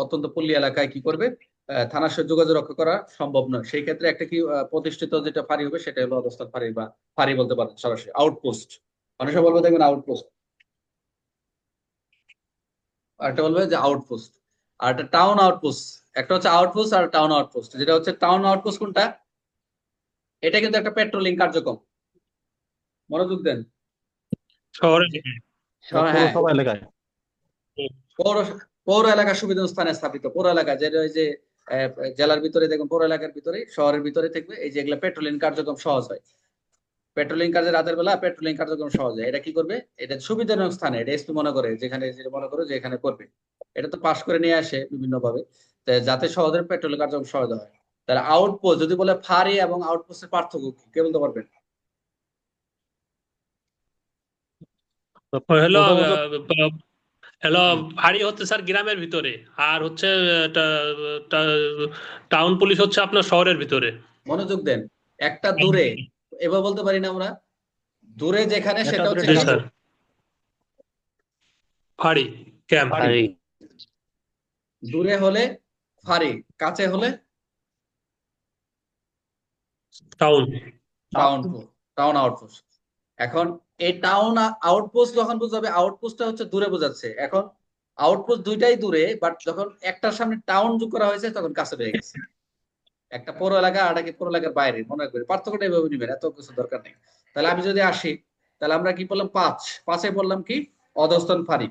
S1: অত্যন্ত পল্লী এলাকায় কি করবে, থানার সাথে যোগাযোগ রক্ষা করা সম্ভব নয়, সেই ক্ষেত্রে একটা কি প্রতিষ্ঠিত যেটা ফাঁড়ি হবে সেটা হলো অবস্থান ফাঁড়ি, বা ফাঁড়ি বলতে পারেন সরাসরি আউটপোস্ট। অনেক সময় বলবে দেখবেন আউটপোস্ট, আর একটা বলবে যে আউটপোস্ট, আর একটা টাউন আউটপোস্ট। একটা হচ্ছে আউটপোস্ট আর টাউন আউটপোস্ট। যেটা হচ্ছে টাউন আউটপোস্ট কোনটা, এটা কিন্তু একটা পেট্রোলিং কার্যক্রম, মনোযোগ দেন।
S3: শহরে
S1: হ্যাঁ,
S5: পৌরসভা এলাকায়।
S1: পৌর পৌর এলাকার সুবিধা স্থানে স্থাপিত পৌর এলাকা, যেটা ওই যে আহ, জেলার ভিতরে দেখুন, পৌর এলাকার ভিতরে শহরের ভিতরে থাকবে, এই যে এগুলো পেট্রোলিং কার্যক্রম সহজ হয়। পেট্রোলিং কাজে রাতের বেলা পেট্রোলিং কার্যক্রম সহজ হয়। এটা কি করবে, এটা সুবিধাজনক স্থানে, এটা এসপি মনে করে যেখানে, যেটা মনে করে যে এখানে করবে, এটা তো পাস করে নিয়ে আসে বিভিন্ন ভাবে, যাতে সহজে পেট্রোলিং কার্যক্রম সহজ হয়। তাহলে আউটপোস্ট যদি বলে ফাঁড়ি এবং আউটপোস্টের পার্থক্য কি কে বলতে পারবেন?
S3: হলো
S5: প্রথমত
S3: হলো ফাঁড়ি হচ্ছে স্যার গ্রামের ভিতরে, আর হচ্ছে টাউন পুলিশ হচ্ছে আপনার শহরের ভিতরে।
S1: মনোযোগ দেন, একটা দূরে, এবার বলতে পারি না আমরা, দূরে যেখানে
S5: একটা
S1: সেটা
S5: দূরে
S1: হচ্ছে
S3: জি
S1: কাছে।
S3: স্যার, ফাঁড়ি ক্যাম্প।
S5: ফাঁড়ি।
S2: ফাঁড়ি।
S1: দূরে হলে ফাঁড়ি, কাছে হলে
S3: টাউন।
S1: Town town outpost. এখন এই টাউন আউটপোস্ট যখন বোঝাবে, আউটপোস্টটা হচ্ছে দূরে বোঝাচ্ছে। এখন আউটপোস্ট দুইটাই দূরে, বাট যখন একটার সামনে টাউন যোগ করা হয়েছে তখন কাছে হয়ে গেছে। একটা পৌর এলাকা আর একটা পৌর এলাকার বাইরে, মনে করি পার্থক্যটা এভাবে নিবেন, এত কিছু দরকার নেই। তাহলে আমি যদি আসি, তাহলে আমরা কি বললাম, পাঁচে বললাম কি অধস্তন ফাঁড়ি।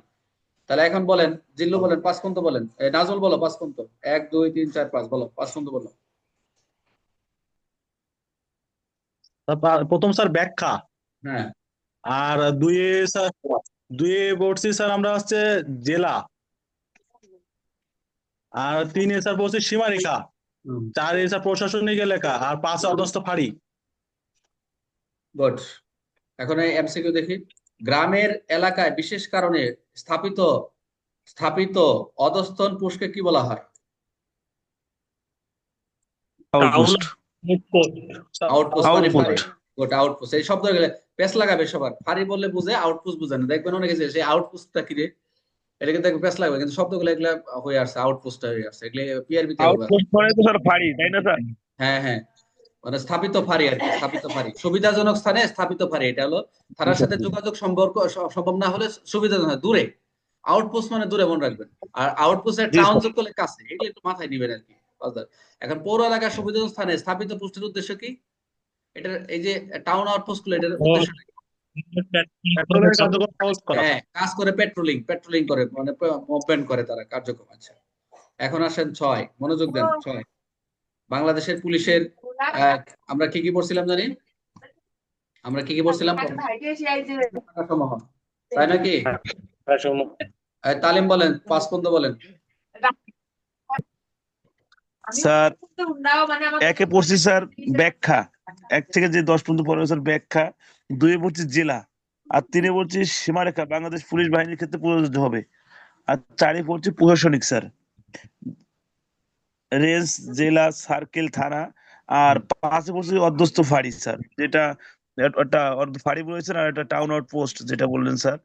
S1: তাহলে এখন বলেন, জিল্লু বলেন 5 পর্যন্ত বলেন, নাজল বলো 5 পর্যন্ত, 1 2 3 4 5 বলো 5 পর্যন্ত বলো।
S5: প্রথম স্যার ব্যাখ্যা,
S1: হ্যাঁ,
S5: আর দুইয়ে স্যার, দুইয়ে পড়ছি স্যার আমরা হচ্ছে জেলা, আর তিনে স্যার পড়ছি সীমারেখা, চারে স্যার প্রশাসনিক এলাকা, আর পাঁচে অধস্থ ফাঁড়ি।
S1: গুড। এখন এই এমসিকিউ দেখি, গ্রামের এলাকায় বিশেষ কারণে স্থাপিত স্থাপিত অধস্তন পুরুষকে কি বলা হয়?
S3: Town
S6: outpost.
S1: আউটপোস্ট মানে
S6: আউটপোস্ট।
S1: ফাঁড়ি। Good, outpost. এই শব্দ গেলে পেস লাগাবে সবার, ফাঁড়ি বললে বুঝে, আউটপোস্ট বুঝে না, দেখবেন অনেকে যে সেই আউটপোস্টটা কি রে, এটা কিন্তু দেখবে পেস লাগবে, কিন্তু শব্দগুলো এগুলা হয়ে আসছে, আউটপোস্ট হয়ে আসছে, এগুলো পিআরবি তে হবে।
S6: আউটপোস্ট মানে তো স্যার ফাঁড়ি, তাই না স্যার?
S1: হ্যাঁ, হ্যাঁ, মানে স্থাপিত ফাঁড়ি আর কি, স্থাপিত ফাঁড়ি, সুবিধাজনক স্থানে স্থাপিত ফাঁড়ি। এটা হলো থানার সাথে যোগাযোগ সম্পর্ক সম্ভব না হলে সুবিধাজনক, দূরে। আউটপোস্ট মানে দূরে, মনে রাখবেন। আর আউটপোস্টের
S6: জি
S1: টাউন
S6: স্যার।
S1: যোগ করলে কাছে, এগুলো একটু মাথায় নিবেন আর কি। বুঝলেন? এখন পৌর এলাকার সুবিধাজনক স্থানে স্থাপিত পোস্টের উদ্দেশ্য কি? এটার এই যে টাউন আউটপোস্ট গুলো, এটার উদ্দেশ্য কি?
S5: পেট্রোলের কার্যক্রম সহজ করা।
S1: হ্যাঁ, কাজ করে পেট্রোলিং করে, মানে মুভমেন্ট করে তারা কার্যক্রম। আচ্ছা, এখন আসেন 6, মনোযোগ দেন। 6, বাংলাদেশের পুলিশের আমরা কি কি পড়ছিলাম জানি? আমরা কি কি পড়ছিলাম? সমূহ, তাই নাকি?
S2: শাখাসমূহ।
S1: তালিম বলেন, 5 পর্যন্ত বলেন।
S6: স্যার একে পড়ছি স্যার ব্যাখ্যা, 1 থেকে যে 10 পর্যন্ত পড়বে স্যার ব্যাখ্যা, 2 পড়ছি জেলা, আর 3 পড়ছি সীমারেখা বাংলাদেশ পুলিশ বাহিনীর ক্ষেত্রে প্রযোজ্য হবে, আর 4 পড়ছি প্রশাসনিক স্যার, রেঞ্জ, জেলা, সার্কেল, থানা, আর 5 পড়ছি অধ্যস্থ ফাঁড়ি স্যার, যেটা ওটা ফাঁড়ি বলেছেন, আর এটা টাউন আউট পোস্ট যেটা বললেন স্যার,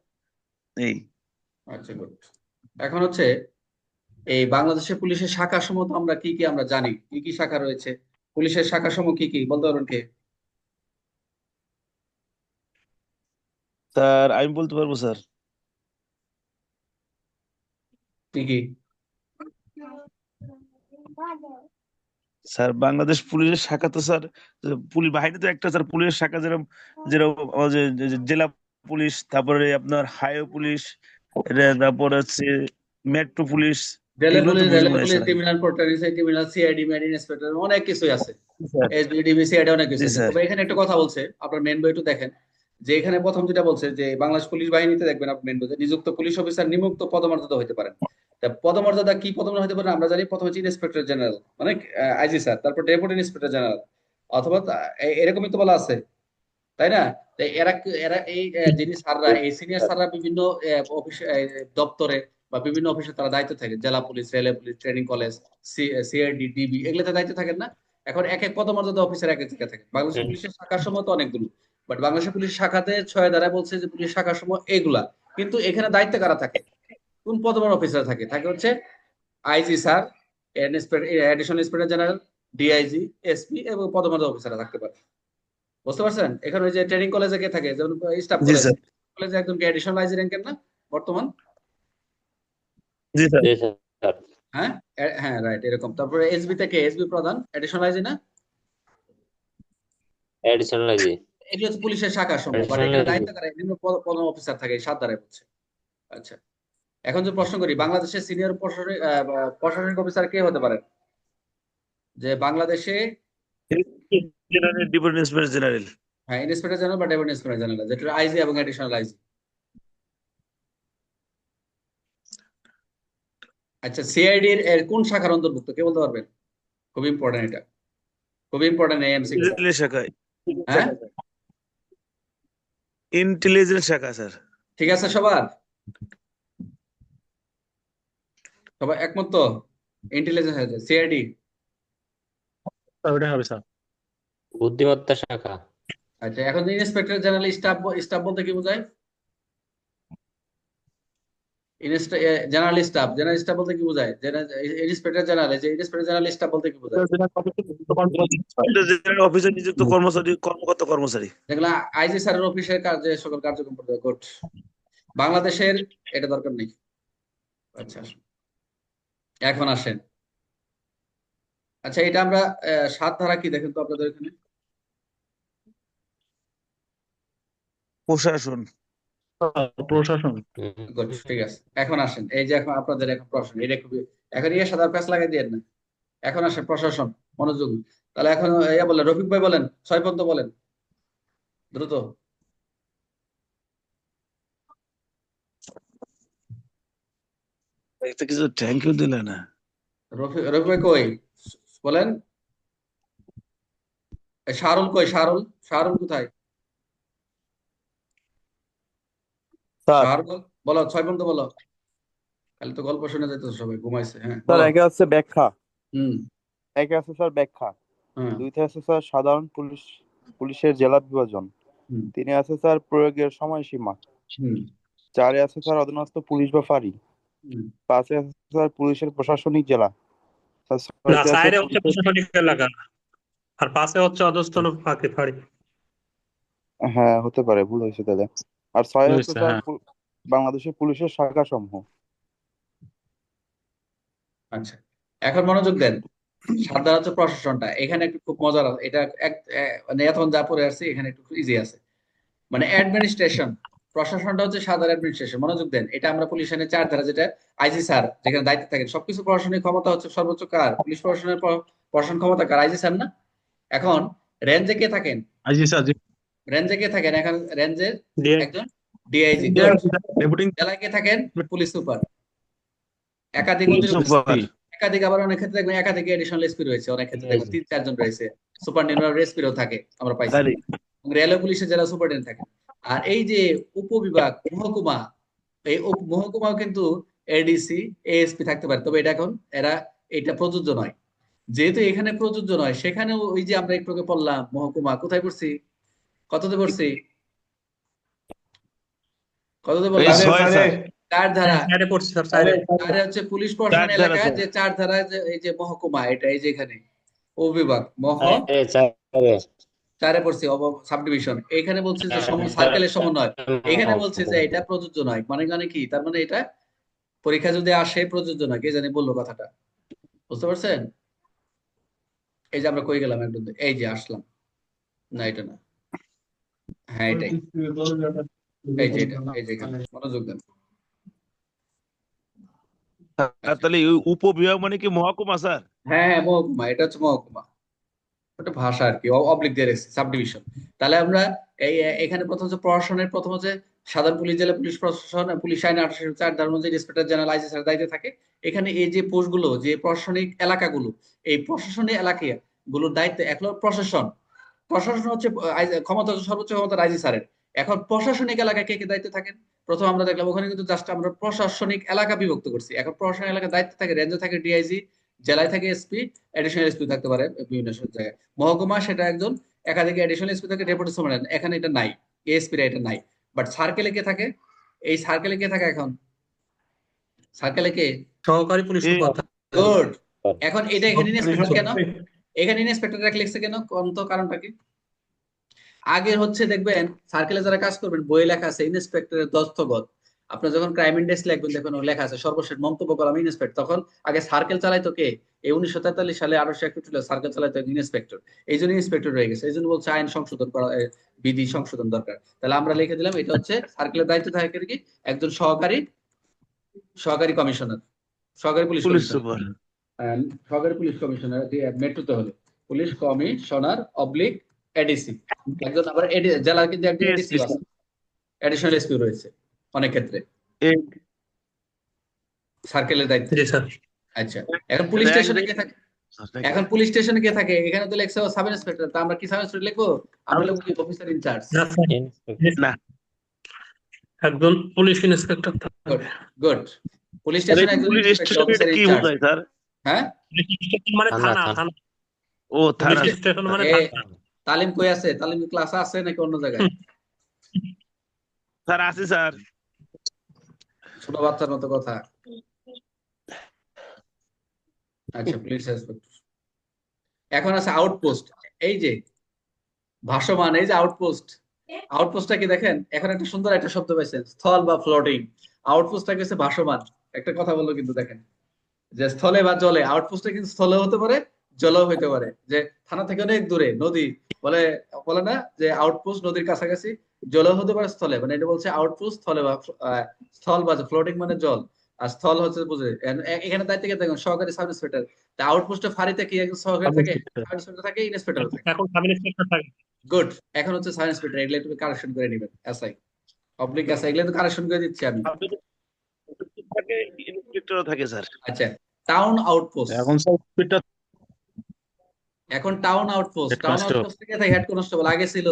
S6: এই।
S1: আচ্ছা, গুড। এখন হচ্ছে এই বাংলাদেশের পুলিশের শাখা সমূহ তো আমরা কি কি আমরা জানি, কি কি শাখা রয়েছে? পুলিশের শাখা সমূহ কি কি বলতে পারবেন কে?
S6: স্যার আমি বলতে পারবো স্যার।
S1: কি কি?
S6: স্যার বাংলাদেশ পুলিশের শাখা তো স্যার, পুলিশ বাহিনী তো একটা স্যার, পুলিশের শাখা যেরকম যেরকম আমাদের জেলা পুলিশ, তারপরে আপনার হাইওয়ে পুলিশ, তারপর হচ্ছে মেট্রো পুলিশ, এগুলো তো বুঝবো না স্যার আমি।
S1: ক্রিমিনাল কোর্টারিস, ক্রিমিনাল সিআইডি, মেরিন ইন্সপেক্টর, অনেক কিছুই আছে।
S6: স্যার
S1: এসবিডিবি, সিআইডি, অনেক কিছু
S6: জি
S1: আছে।
S6: স্যার।
S1: তবে এখানে একটা কথা বলছে, আপনার মেন বইটা দেখেন, যে এখানে প্রথম যেটা বলছে যে বাংলাদেশ পুলিশ বাহিনীতে দেখবেন আপনি মেন বইতে নিযুক্ত পুলিশ অফিসার নিম্নোক্ত পদমর্যাদা হতে পারেন। তা পদমর্যাদা কি পদমর্যাদা হতে পারে আমরা জানি, প্রথম হচ্ছে ইন্সপেক্টর জেনারেল, মানে আইজি স্যার, তারপর ডেপুটি ইন্সপেক্টর জেনারেল, অথবা এরকমই তো বলা আছে, তাই না? তো এরা এরা এই যিনি স্যাররা, এই সিনিয়র স্যাররা বিভিন্ন অফিস, দপ্তরে বা বিভিন্ন অফিসে তারা দায়িত্ব থাকে, জেলা police, railway police, training college, CID, DB, এগুলোতে দায়িত্ব থাকেন না? এখন এক এক পদমর্যাদা অফিসার এক এক জায়গায় থাকে। বাংলাদেশ
S2: হুম।
S1: পুলিশের শাখার সমূহ তো অনেকগুলো, বাট বাংলাদেশের পুলিশ শাখাতে 6 দ্বারা বলছে যে পুলিশ শাখার সমূহ এগুলা। কিন্তু এখানে দায়িত্ব কারা থাকে, কোন পদমর্যাদা অফিসার থাকে? থাকে হচ্ছে IG sir, additional inspector general, DIG, SP এবং পদমর্যাদা অফিসাররা থাকতে পারে। বুঝতে পারছেন? এখানে ওই যে ট্রেনিং কলেজে কে থাকে, যেমন স্টাফ
S6: জি
S1: কলেজ,
S6: স্যার।
S1: কলেজে একজন কি অ্যাডিশনাল আইজি র্যাঙ্কের না বর্তমান?
S6: জি স্যার।
S2: জি স্যার।
S1: হ্যাঁ, হ্যাঁ, রাইট, এরকম। তারপরে এসবি থেকে এসবি প্রধান, অ্যাডিশনাল আইজি না?
S2: Additional IG.
S1: এগুলো হচ্ছে পুলিশের শাখা সমূহ, বাট
S2: অ্যাডিশনাল
S1: এখানে
S2: আইজি।
S1: দায়িত্ব কারা? নিম্ন পদ অফিসার থাকে, 7 দ্বারাই হচ্ছে। আচ্ছা, এখন যে প্রশ্ন করি, বাংলাদেশের সিনিয়র প্রশাসনিক অফিসার কে হতে পারেন? যে বাংলাদেশে,
S6: জেনারেল, ডেপুটি ইন্সপেক্টর জেনারেল।
S1: হ্যাঁ, ইন্সপেক্টর জেনারেল বা ডেপুটি ইন্সপেক্টর জেনারেল, যেটা আইজি এবং অ্যাডিশনাল আইজি। আচ্ছা, সিআইডি এর কোন শাখার অন্তর্ভুক্ত কে বলতে পারবেন? খুব ইম্পর্টেন্ট, এটা খুব ইম্পর্টেন্ট এমসিকিউ।
S6: ইন্টেলিজেন্স শাখায়।
S1: হ্যাঁ,
S6: ইন্টেলিজেন্স শাখা স্যার।
S1: ঠিক আছে সবার, সবাই একমত তো? ইন্টেলিজেন্স আছে, সিআইডি।
S5: স্যার ওটাই হবে স্যার।
S2: বুদ্ধিমত্তা শাখা।
S1: আচ্ছা, এখন ইন্সপেক্টর জেনারেল স্টাফ, স্টাফ বলতে কি বোঝায়? জেনারেল স্টাফ, জেনারেল স্টাফ বলতে কি বোঝায়? ইন্সপেক্টর জেনারেল, যে ইন্সপেক্টর জেনারেল স্টাফ বলতে কি বোঝায়?
S6: জেনারেল অফিসে নিযুক্ত কর্মচারী, কর্মকর্তা, কর্মচারী।
S1: যেগুলো আইজি স্যারের অফিসের কাজে সকল কার্যক্রম করতে হয়। গুড। বাংলাদেশের এটা দরকার নেই। আচ্ছা, এখন আসেন। আচ্ছা, এটা আমরা 7 ধারা কি দেখেন তো আপনাদের এখানে?
S6: প্রশাসন।
S5: প্রশাসন।
S1: গুড, ঠিক আছে। এখন আসেন, এই যে এখন আপনাদের এখন প্রশ্ন, এটা খুবই, এখন ইয়ে সাদা প্যাঁচ লাগাই দিয়ে না। এখন আসেন প্রশাসন, মনোযোগ। তাহলে এখন ইয়া বলেন, রফিক ভাই বলেন, 6 পর্যন্ত বলেন দ্রুত।
S6: একটা কিছু থ্যাংক ইউ দিলে না।
S1: রফিক ভাই কই বলেন? শাহরুল কই? শাহরুল, শাহরুল কোথায়?
S7: স্যার
S1: শাহরুল বলো, 6 পর্যন্ত বলো। খালি তো গল্প শুনে যেত, সবাই ঘুমাইছে। হ্যাঁ,
S7: স্যার
S1: বলো।
S7: একে আছে ব্যাখ্যা,
S1: হুম।
S7: একে আছে স্যার ব্যাখ্যা,
S1: হ্যাঁ।
S7: দুইতে আছে স্যার সাধারণ পুলিশের জেলা বিভাজন,
S1: হুম।
S7: তিনে আছে স্যার প্রয়োগের সময়সীমা,
S1: হুম।
S7: 4-এ আছে স্যার অধীনস্থ পুলিশ বা ফাঁড়ি,
S1: হুম।
S7: 5-এ আছে স্যার পুলিশের প্রশাসনিক জেলা, স্যার
S3: না,
S7: 6-তে আছে
S3: সাইডে হচ্ছে
S7: পুলিশের,
S3: প্রশাসনিক এলাকা, আর পাশে হচ্ছে অধস্তন ফাঁড়ি।
S7: হ্যাঁ হতে পারে, ভুল হয়েছে তাহলে। আর 6-এ আছে
S5: বুঝছে,
S7: স্যার
S5: হ্যাঁ।
S7: বাংলাদেশের পুলিশের শাখা সমূহ।
S1: আচ্ছা, এখন মনোযোগ দেন। 7 ধারা হচ্ছে প্রশাসনটা, এখানে একটু খুব মজার আছে। এটা মানে এখন যা পড়ে আসছে এখানে একটু ইজি আছে, মানে অ্যাডমিনিস্ট্রেশন। প্রশাসনটা হচ্ছে সাধারণ অ্যাডমিনিস্ট্রেশন। মনোযোগ দেন, এটা আমরা পুলিশ আইনের 4 ধারা, যেটা আইজি স্যার যেখানে দায়িত্বে থাকেন, সবকিছু প্রশাসনিক ক্ষমতা হচ্ছে সর্বোচ্চ কার? পুলিশ প্রশাসনের প্রশাসন ক্ষমতা কার? আইজি স্যার না? এখন রেঞ্জে কে থাকেন?
S5: জি স্যার, জি
S1: রেঞ্জে কে থাকেন? এখন রেঞ্জের
S3: দিয়ে
S1: একজন ডিআইজি।
S5: ডেপুটি
S1: জেলায় কে থাকেন? Police super. একাধিক
S6: পুলিশ
S1: অতিরিক্ত
S6: সুপার
S1: একাধিক, আবার অনেক ক্ষেত্রে দেখবেন একাধিক এডিশনাল এসপি রয়েছে, অনেক ক্ষেত্রে দেখবেন 3-4 জন রয়েছে, সুপারিনটেন্ডেন্ট এসপিও থাকে, আমরা পাইছি।
S6: তাই
S1: রেলওয়ে পুলিশের যারা সুপারিনটেন্ডেন্ট থাকে। আর এই যে উপবিভাগ, মহকুমা, এই মহকুমাও কিন্তু এডিসি এএসপি থাকতে পারে, তবে এটা এখন এটা প্রযোজ্য নয়। যেহেতু এখানে প্রযোজ্য নয়, সেখানে ওই যে আমরা একটু আগে পড়লাম মহকুমা, কোথায় পড়ছি? কততে পড়ছি? কততে
S6: এই
S1: বললাম?
S6: 6 স্যার
S1: 4 ধারা।
S3: সাইডে পড়ছি স্যার, সাইডে।
S1: আর হচ্ছে পুলিশ প্রশাসন
S6: 4 ধারা
S1: এলাকা,
S6: স্যার
S1: যে 4 ধারা, এই যে মহকুমা, এটা এই যে এখানে উপবিভাগ
S2: আরে চারে
S1: 4-এ পড়ছি, সাব ডিভিশন। এখানে বলছে যে সার্কেলের সমন্বয়, এখানে বলছে যে এটা প্রযোজ্য নয়। মানে কি? তার মানে এটা পরীক্ষা যদি আসে প্রযোজ্য নয়। কে জানি বললো কথাটা, বুঝতে পারছেন? এই যে আমরা কই গেলাম একদম, এই যে আসলাম, না এটা না, হ্যাঁ এটাই, এই যে এটা, এই যে এখানে মনোযোগ দেন।
S6: আর তাহলে ওই উপবিভাগ মানে কি মহকুমা স্যার?
S1: হ্যাঁ হ্যাঁ, মহকুমা, এটা হচ্ছে মহকুমা, ওটা ভাষা আর কি, অবলিক দিয়ে রেখেছে, সাব ডিভিশন। তাহলে আমরা এখানে প্রথম হচ্ছে প্রশাসনের, প্রথম হচ্ছে সাধারণ পুলিশ, জেলা পুলিশ প্রশাসন, পুলিশ আইন 1804 ধারা অনুযায়ী ইন্সপেক্টর জেনারেল আইজি স্যার দায়িত্বে থাকে। এখানে এই যে পোস্টগুলো, যে প্রশাসনিক এলাকাগুলো, এই প্রশাসনিক এলাকাগুলোর দায়িত্ব এক হলো প্রশাসন। প্রশাসন হচ্ছে ক্ষমতা, সর্বোচ্চ ক্ষমতা আইজি স্যারের। এখন প্রশাসনিক এলাকায় কে কে দায়িত্বে থাকেন? প্রথম আমরা দেখলাম ওখানে কিন্তু জাস্ট আমরা প্রশাসনিক এলাকা বিভক্ত করছি। এখন প্রশাসনিক এলাকার দায়িত্বে থাকে, রেঞ্জে থাকে ডিআইজি, জেলায় থাকে এসপি, এডিশনাল এসপি থাকতে পারে বিভিন্ন জায়গায়। মহকুমা সেটা একজন, একাধিক এডিশনাল এসপি থাকে, ডেপুটি সুপারিনটেন্ডেন্ট, এখানে এটা নাই, এএসপি রা এটা নাই। বাট সার্কেলে কে থাকে? এই সার্কেলে কে থাকে এখন? সার্কেলে কে?
S3: সহকারী পুলিশ
S6: এই
S3: সুপার।
S1: গুড। এখন এটা এখানে ইন্সপেক্টর কেন? এখানে ইন্সপেক্টর লিখছে কেন? কোন তো কারণটা কি? আগে হচ্ছে দেখবেন সার্কেলে যারা কাজ করবেন, বই লেখা আছে ইন্সপেক্টরের দস্তখত। আপনার যখন ক্রাইম ইন্ডেক্স লিখবেন, দেখবেন লেখা আছে সর্বশেষ মন্তব্য করলাম ইন্সপেক্টর। তখন আগে সার্কেল চালাইতো কে? এই 1943 সালে 1861 সার্কেল চালাইতো ইন্সপেক্টর। এই জন্য ইন্সপেক্টর রয়ে গেছে। এই জন্য বলছে আইন সংশোধন করা, বিধি সংশোধন দরকার। তাহলে আমরা লিখে দিলাম, এটা হচ্ছে সার্কেলের দায়িত্ব থাকে কি? একজন সহকারী কমিশনার, সহকারী পুলিশ
S6: পুলিশ
S1: কমিশনার,
S6: সুপার
S1: সহকারী পুলিশ কমিশনার, মেট্রোতে হলে পুলিশ কমিশনার অবলিক এডিসি। একজন আবার জেলার কিন্তু একজন এডিসি আছে, এডিশনাল এসপি রয়েছে অনেক ক্ষেত্রে
S6: এই
S1: সার্কেলের দায়িত্ব।
S3: জি স্যার।
S1: আচ্ছা, এখন পুলিশ স্টেশনে কে থাকে? এখন পুলিশ স্টেশনে কে থাকে? এখানে তো লেখছে সাব ইন্সপেক্টর, তা আমরা কি সাব ইন্সপেক্টর লিখবো? আমরা লিখবো কি? Officer in charge.
S3: না স্যার,
S6: না
S3: একজন পুলিশ ইন্সপেক্টর থাকে।
S1: Good good. পুলিশ স্টেশনে একজন
S6: পুলিশ
S1: ইন্সপেক্টর,
S6: স্টেশন
S1: অফিসার
S6: কি
S1: ইনচার্জ।
S6: বোঝায় স্যার?
S1: হ্যাঁ,
S3: পুলিশ স্টেশন মানে
S2: থানা,
S3: থানা,
S2: থানা।
S3: থানা।
S6: ও থানা।
S3: পুলিশ স্টেশন মানে
S1: এ,
S3: থানা।
S1: তালিম কই আছে? তালিম ক্লাস আছে নাকি অন্য জায়গায়?
S6: স্যার আছে স্যার।
S1: ছোট বাচ্চার মতো কথা। আচ্ছা, পুলিশ ইন্সপেক্টর। এখন আছে আউটপোস্ট। এই যে ভাসমান, এই যে আউটপোস্ট, আউটপোস্টটা কি দেখেন? এখন একটা সুন্দর একটা শব্দ পাইছেন, স্থল বা ফ্লোটিং। আউটপোস্টটা কি হচ্ছে? ভাসমান। একটা কথা বললো কিন্তু দেখেন, যে স্থলে বা জলে, আউটপোস্টটা কিন্তু স্থলেও হতে পারে, জলেও হতে পারে। যে থানা থেকে অনেক দূরে নদী, বলে বলে না যে আউটপোস্ট নদীর কাছাকাছি, জলেও হতে পারে, স্থলে, মানে এটা বলছে আউটপোস্ট স্থলে বা স্থল বা ফ্লোটিং মানে জল, আর স্থল হচ্ছে বুঝে। এখানে দায়িত্ব কে দেখুন, সহকারী সাব ইন্সপেক্টর। তা আউটপোস্টে ফাঁড়িতে কি একজন সহকারী থাকে, সাব ইন্সপেক্টর থাকে, ইন্সপেক্টর থাকে।
S3: এখন সাব ইন্সপেক্টর থাকে।
S1: গুড। এখন হচ্ছে সাব ইন্সপেক্টর, এগুলো একটু কারেকশন করে নেবেন, এসআই অবলিক এসআই, এগুলো তো কারেকশন করে দিচ্ছি আমি।
S6: থাকে ইন্সপেক্টরও থাকে স্যার।
S1: আচ্ছা, টাউন আউটপোস্ট।
S5: এখন স্যার স্পিডটা
S1: এখন town outpost,
S5: head
S1: town
S5: constable.
S1: Outpost থেকে থাকে হেড কনস্টেবল। আগে ছিল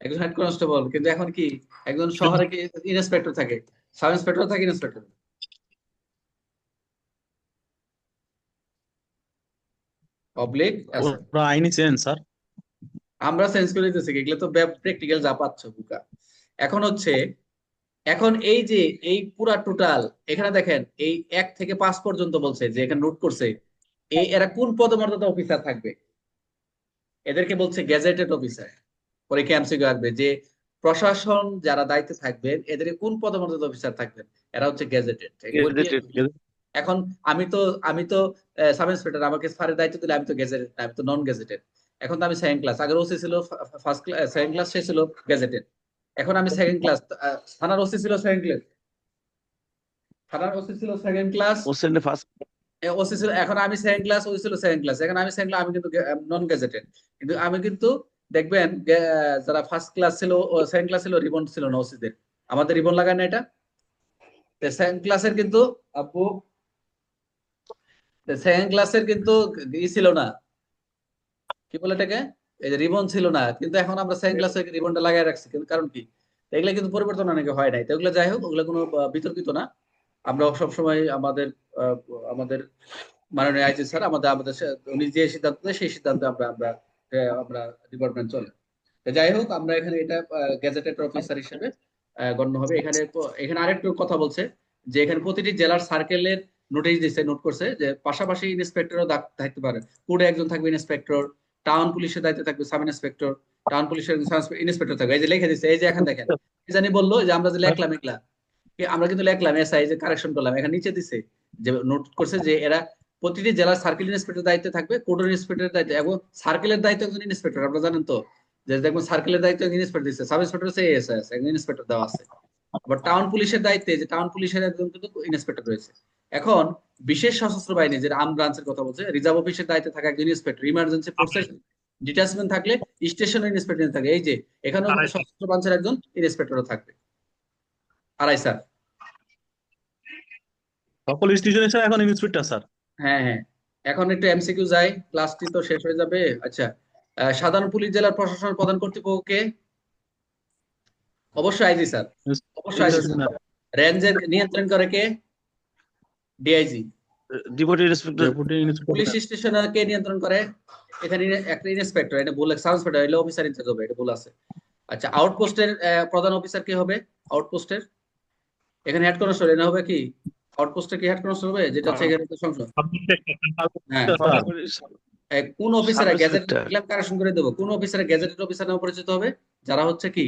S1: একজন হেড কনস্টেবল, কিন্তু এখন কি একজন শহরে কি ইন্সপেক্টর থাকে, সাব ইন্সপেক্টর থাকে, ইন্সপেক্টর। অবলিক এসআই
S5: ওরা আইনি চেঞ্জ স্যার।
S1: আমরা চেঞ্জ করে দিতেছি, এগুলো তো প্র্যাকটিক্যাল যা পাচ্ছ বুকা। এখন হচ্ছে, এখন এই যে এই পুরা টোটাল, এখানে দেখেন এই 1 থেকে 5 পর্যন্ত বলছে, যে এখানে নোট করছে এরা কোন পদমর্যাদা অফিসার থাকবে। এদেরকে বলছে গেজেটেড অফিসার। পরীক্ষা এমসিকিউ আসবে যে প্রশাসন যারা দায়িত্বে থাকবেন, এদের কোন পদমর্যাদা অফিসার থাকবেন, এরা হচ্ছে গেজেটেড। এখন আমি তো সাব ইন্সপেক্টর, আমাকে স্যারের দায়িত্ব দিলে আমি তো গেজেটেড, আমি তো নন গেজেটেড। এখন তো আমি সেকেন্ড ক্লাস, আগের ওসি ছিল ফার্স্ট ক্লাস, সেকেন্ড ক্লাস, সে ছিল গেজেটেড। এখন আমি সেকেন্ড ক্লাস, থানার ওসি ছিল সেকেন্ড ক্লাস, থানার ওসি ছিল second class,
S6: Hossain first
S1: OC ছিল, এখন আমি সেকেন্ড ক্লাস, ওই ছিল সেকেন্ড ক্লাস, এখন আমি সেকেন্ড ক্লাস, আমি কিন্তু নন গেজেটেড, কিন্তু আমি কিন্তু দেখবেন যারা ফার্স্ট ক্লাস ছিল, সেকেন্ড ক্লাস ছিল, রিবন ছিল না ওসিদের, আমাদের রিবন লাগায় না এটা, সেকেন্ড ক্লাসের কিন্তু আপু, সেকেন্ড ক্লাসের কিন্তু ই ছিল না, কি বলে এটাকে, এই যে রিবন ছিল না, কিন্তু এখন আমরা সেকেন্ড ক্লাসে রিবনটা লাগাই রাখছি, কিন্তু কারণ কি, এগুলা কিন্তু পরিবর্তন অনেকে হয় নাই, তো এগুলো যাই হোক, ওগুলো কোনো বিতর্কিত না। আমরা সবসময় আমাদের আমাদের মাননীয় আইজি স্যার আমাদের উনি যে সিদ্ধান্ত দেয় সেই সিদ্ধান্তে আমরা আমরা আমরা ডিপার্টমেন্ট চলে। তো যাই হোক, আমরা এখানে এটা গেজেটেড অফিসার হিসেবে গণ্য হবে। এখানে এখানে আরেকটু কথা বলছে যে এখানে প্রতিটি জেলার সার্কেলের নোটিশ দিচ্ছে, নোট করছে যে পাশাপাশি ইন্সপেক্টরও থাকতে পারে, কোর্টে একজন থাকবে ইন্সপেক্টর, টাউন পুলিশের দায়িত্বে থাকবে সাব ইন্সপেক্টর, টাউন পুলিশের ইন্সপেক্টর থাকবে, এই যে লিখে দিচ্ছে, এই যে এখন দেখেন কি জানি বললো যে আমরা যে লেখলাম এগুলা, আমরা কিন্তু লেখলাম এসআই যে কারেকশন করলাম, এখানে নিচে দিছে যে নোট করছে যে এরা প্রতিটি জেলার সার্কেল ইন্সপেক্টর দায়িত্বে থাকবে, কোর্টের ইন্সপেক্টরের দায়িত্ব, এবং সার্কেলের দায়িত্ব একজন ইন্সপেক্টর, আপনারা জানেন তো যে দেখুন সার্কেলের দায়িত্ব একজন ইন্সপেক্টর দিচ্ছে, সাব ইন্সপেক্টর হচ্ছে এএসআই আছে, একজন ইন্সপেক্টর দেওয়া আছে। আবার টাউন পুলিশের দায়িত্বে যে টাউন পুলিশের একজন কিন্তু ইন্সপেক্টর রয়েছে। এখন বিশেষ সশস্ত্র বাহিনী যেটা আর্ম ব্রাঞ্চের কথা বলছে, রিজার্ভ অফিসের দায়িত্বে থাকা একজন ইন্সপেক্টর, ইমার্জেন্সি ফোর্সের ডিটাচমেন্ট থাকলে স্টেশনের ইন্সপেক্টর থাকে, এই যে এখানেও সশস্ত্র ব্রাঞ্চের একজন ইন্সপেক্টরও থাকবে, আড়াই স্যার।
S5: সকল স্টেশনে স্যার এখন ইন্সপেক্টর স্যার।
S1: হ্যাঁ হ্যাঁ, এখন একটু এমসিকিউ যাই, ক্লাসটি তো শেষ হয়ে যাবে। আচ্ছা, সাধারণ পুলিশ জেলার প্রশাসন প্রধান কর্তৃপক্ষকে অবশ্যই আইজি স্যার, অবশ্যই আইজি স্যার। রেঞ্জের নিয়ন্ত্রণ করে কে? DIG.
S6: Deputy inspector
S5: deputy
S1: police
S5: inspector
S1: স্টেশনে কে নিয়ন্ত্রণ করে? এখানে একটা ইন্সপেক্টর, এটা বলে সাব ইন্সপেক্টর, এলে অফিসার ইনচার্জ হবে, এটা বলে আছে। আচ্ছা, আউটপোস্টের প্রধান অফিসার কে হবে? আউটপোস্টের এখানে হেড কনস্টেবল, এটা হবে কি আউটপোস্টে কি হেড কনস্টেবল হবে, যেটা হচ্ছে এখানে সংসদ। হ্যাঁ, কোন অফিসারে গ্যাজেট কারেকশন করে দেবো, কোন অফিসারে গ্যাজেটেড অফিসার নামে পরিচিত হবে? যারা হচ্ছে কি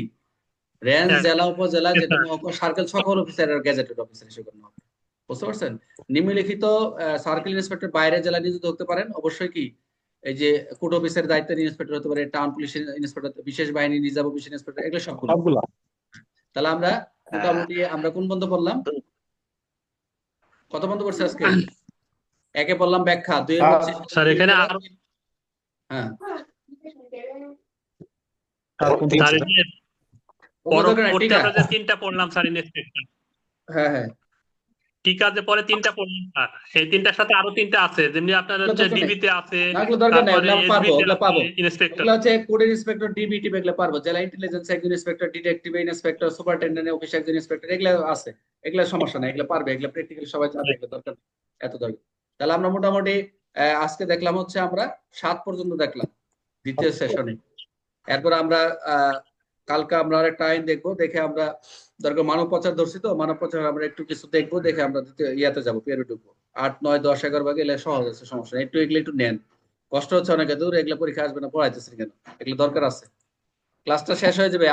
S1: রেঞ্জ, জেলা, উপজেলা, যেটা সার্কেল, সকল অফিসারের গ্যাজেটেড অফিসার হিসেবে গণ্য হবে। বুঝতে পারছেন? নিম্নলিখিত সার্কেল ইন্সপেক্টর বাইরে জেলা নিযুক্ত হতে পারেন, অবশ্যই কি এই যে কোর্ট অফিসের দায়িত্বের ইন্সপেক্টর হতে পারে, টাউন পুলিশের ইন্সপেক্টর, বিশেষ বাহিনী, রিজার্ভ অফিসের ইন্সপেক্টর, এগুলো সবগুলো। তাহলে আমরা মোটামুটি আমরা কোন বন্ধ পড়লাম, কত বন্ধ করছে আজকে? একে বললাম ব্যাখ্যা, দুই
S3: স্যার এখানে আরো
S1: হ্যাঁ
S3: স্যার এই যে পরবর্তী আমরা যে তিনটা পড়লাম স্যার ইন্সপেক্টর,
S1: হ্যাঁ হ্যাঁ,
S3: ঠিক আছে, পরে তিনটা পড়লাম স্যার, এই তিনটার সাথে আরো তিনটা আছে, যেমনি আপনার হচ্ছে ডিবিতে আছে,
S1: এগুলো দরকার নাই,
S3: তারপরে
S1: এগুলো পাবো,
S3: এসবিতে
S1: এগুলো পাবো।
S3: আছে ইন্সপেক্টর।
S1: এগুলো হচ্ছে কোডের ইন্সপেক্টর, ডিবিটি, এগুলো পারবো। জেলা ইন্টেলিজেন্স একজন inspector, detective inspector, superintendent office একজন ইন্সপেক্টর, এগুলো আছে, এগুলো সমস্যা নাই, এগুলো পারবে, এগুলো প্র্যাকটিক্যালি সবাই জানে, এগুলো দরকার নেই, এত দরকার। তাহলে আমরা মোটামুটি আজকে দেখলাম হচ্ছে আমরা 7 পর্যন্ত দেখলাম দ্বিতীয় সেশনে। এরপর আমরা কালকে আমরা আরেকটা আইন দেখবো, দেখে আমরা দরকার মানব পাচার ধরছি, তো মানব পাচার আমরা একটু কিছু দেখবো, দেখে আমরা দ্বিতীয় ইয়াতে যাবো, পিয়ারে ঢুকবো। 8, 9, 10, 11 ভাগে এলে সহজ আছে, সমস্যা নেই, এগুলো একটু নেন, কষ্ট হচ্ছে অনেকে, দূর এগুলো পরীক্ষা আসবে না, পড়াইতেছেন কেন, এগুলো দরকার আছে, ক্লাসটা শেষ হয়ে যাবে।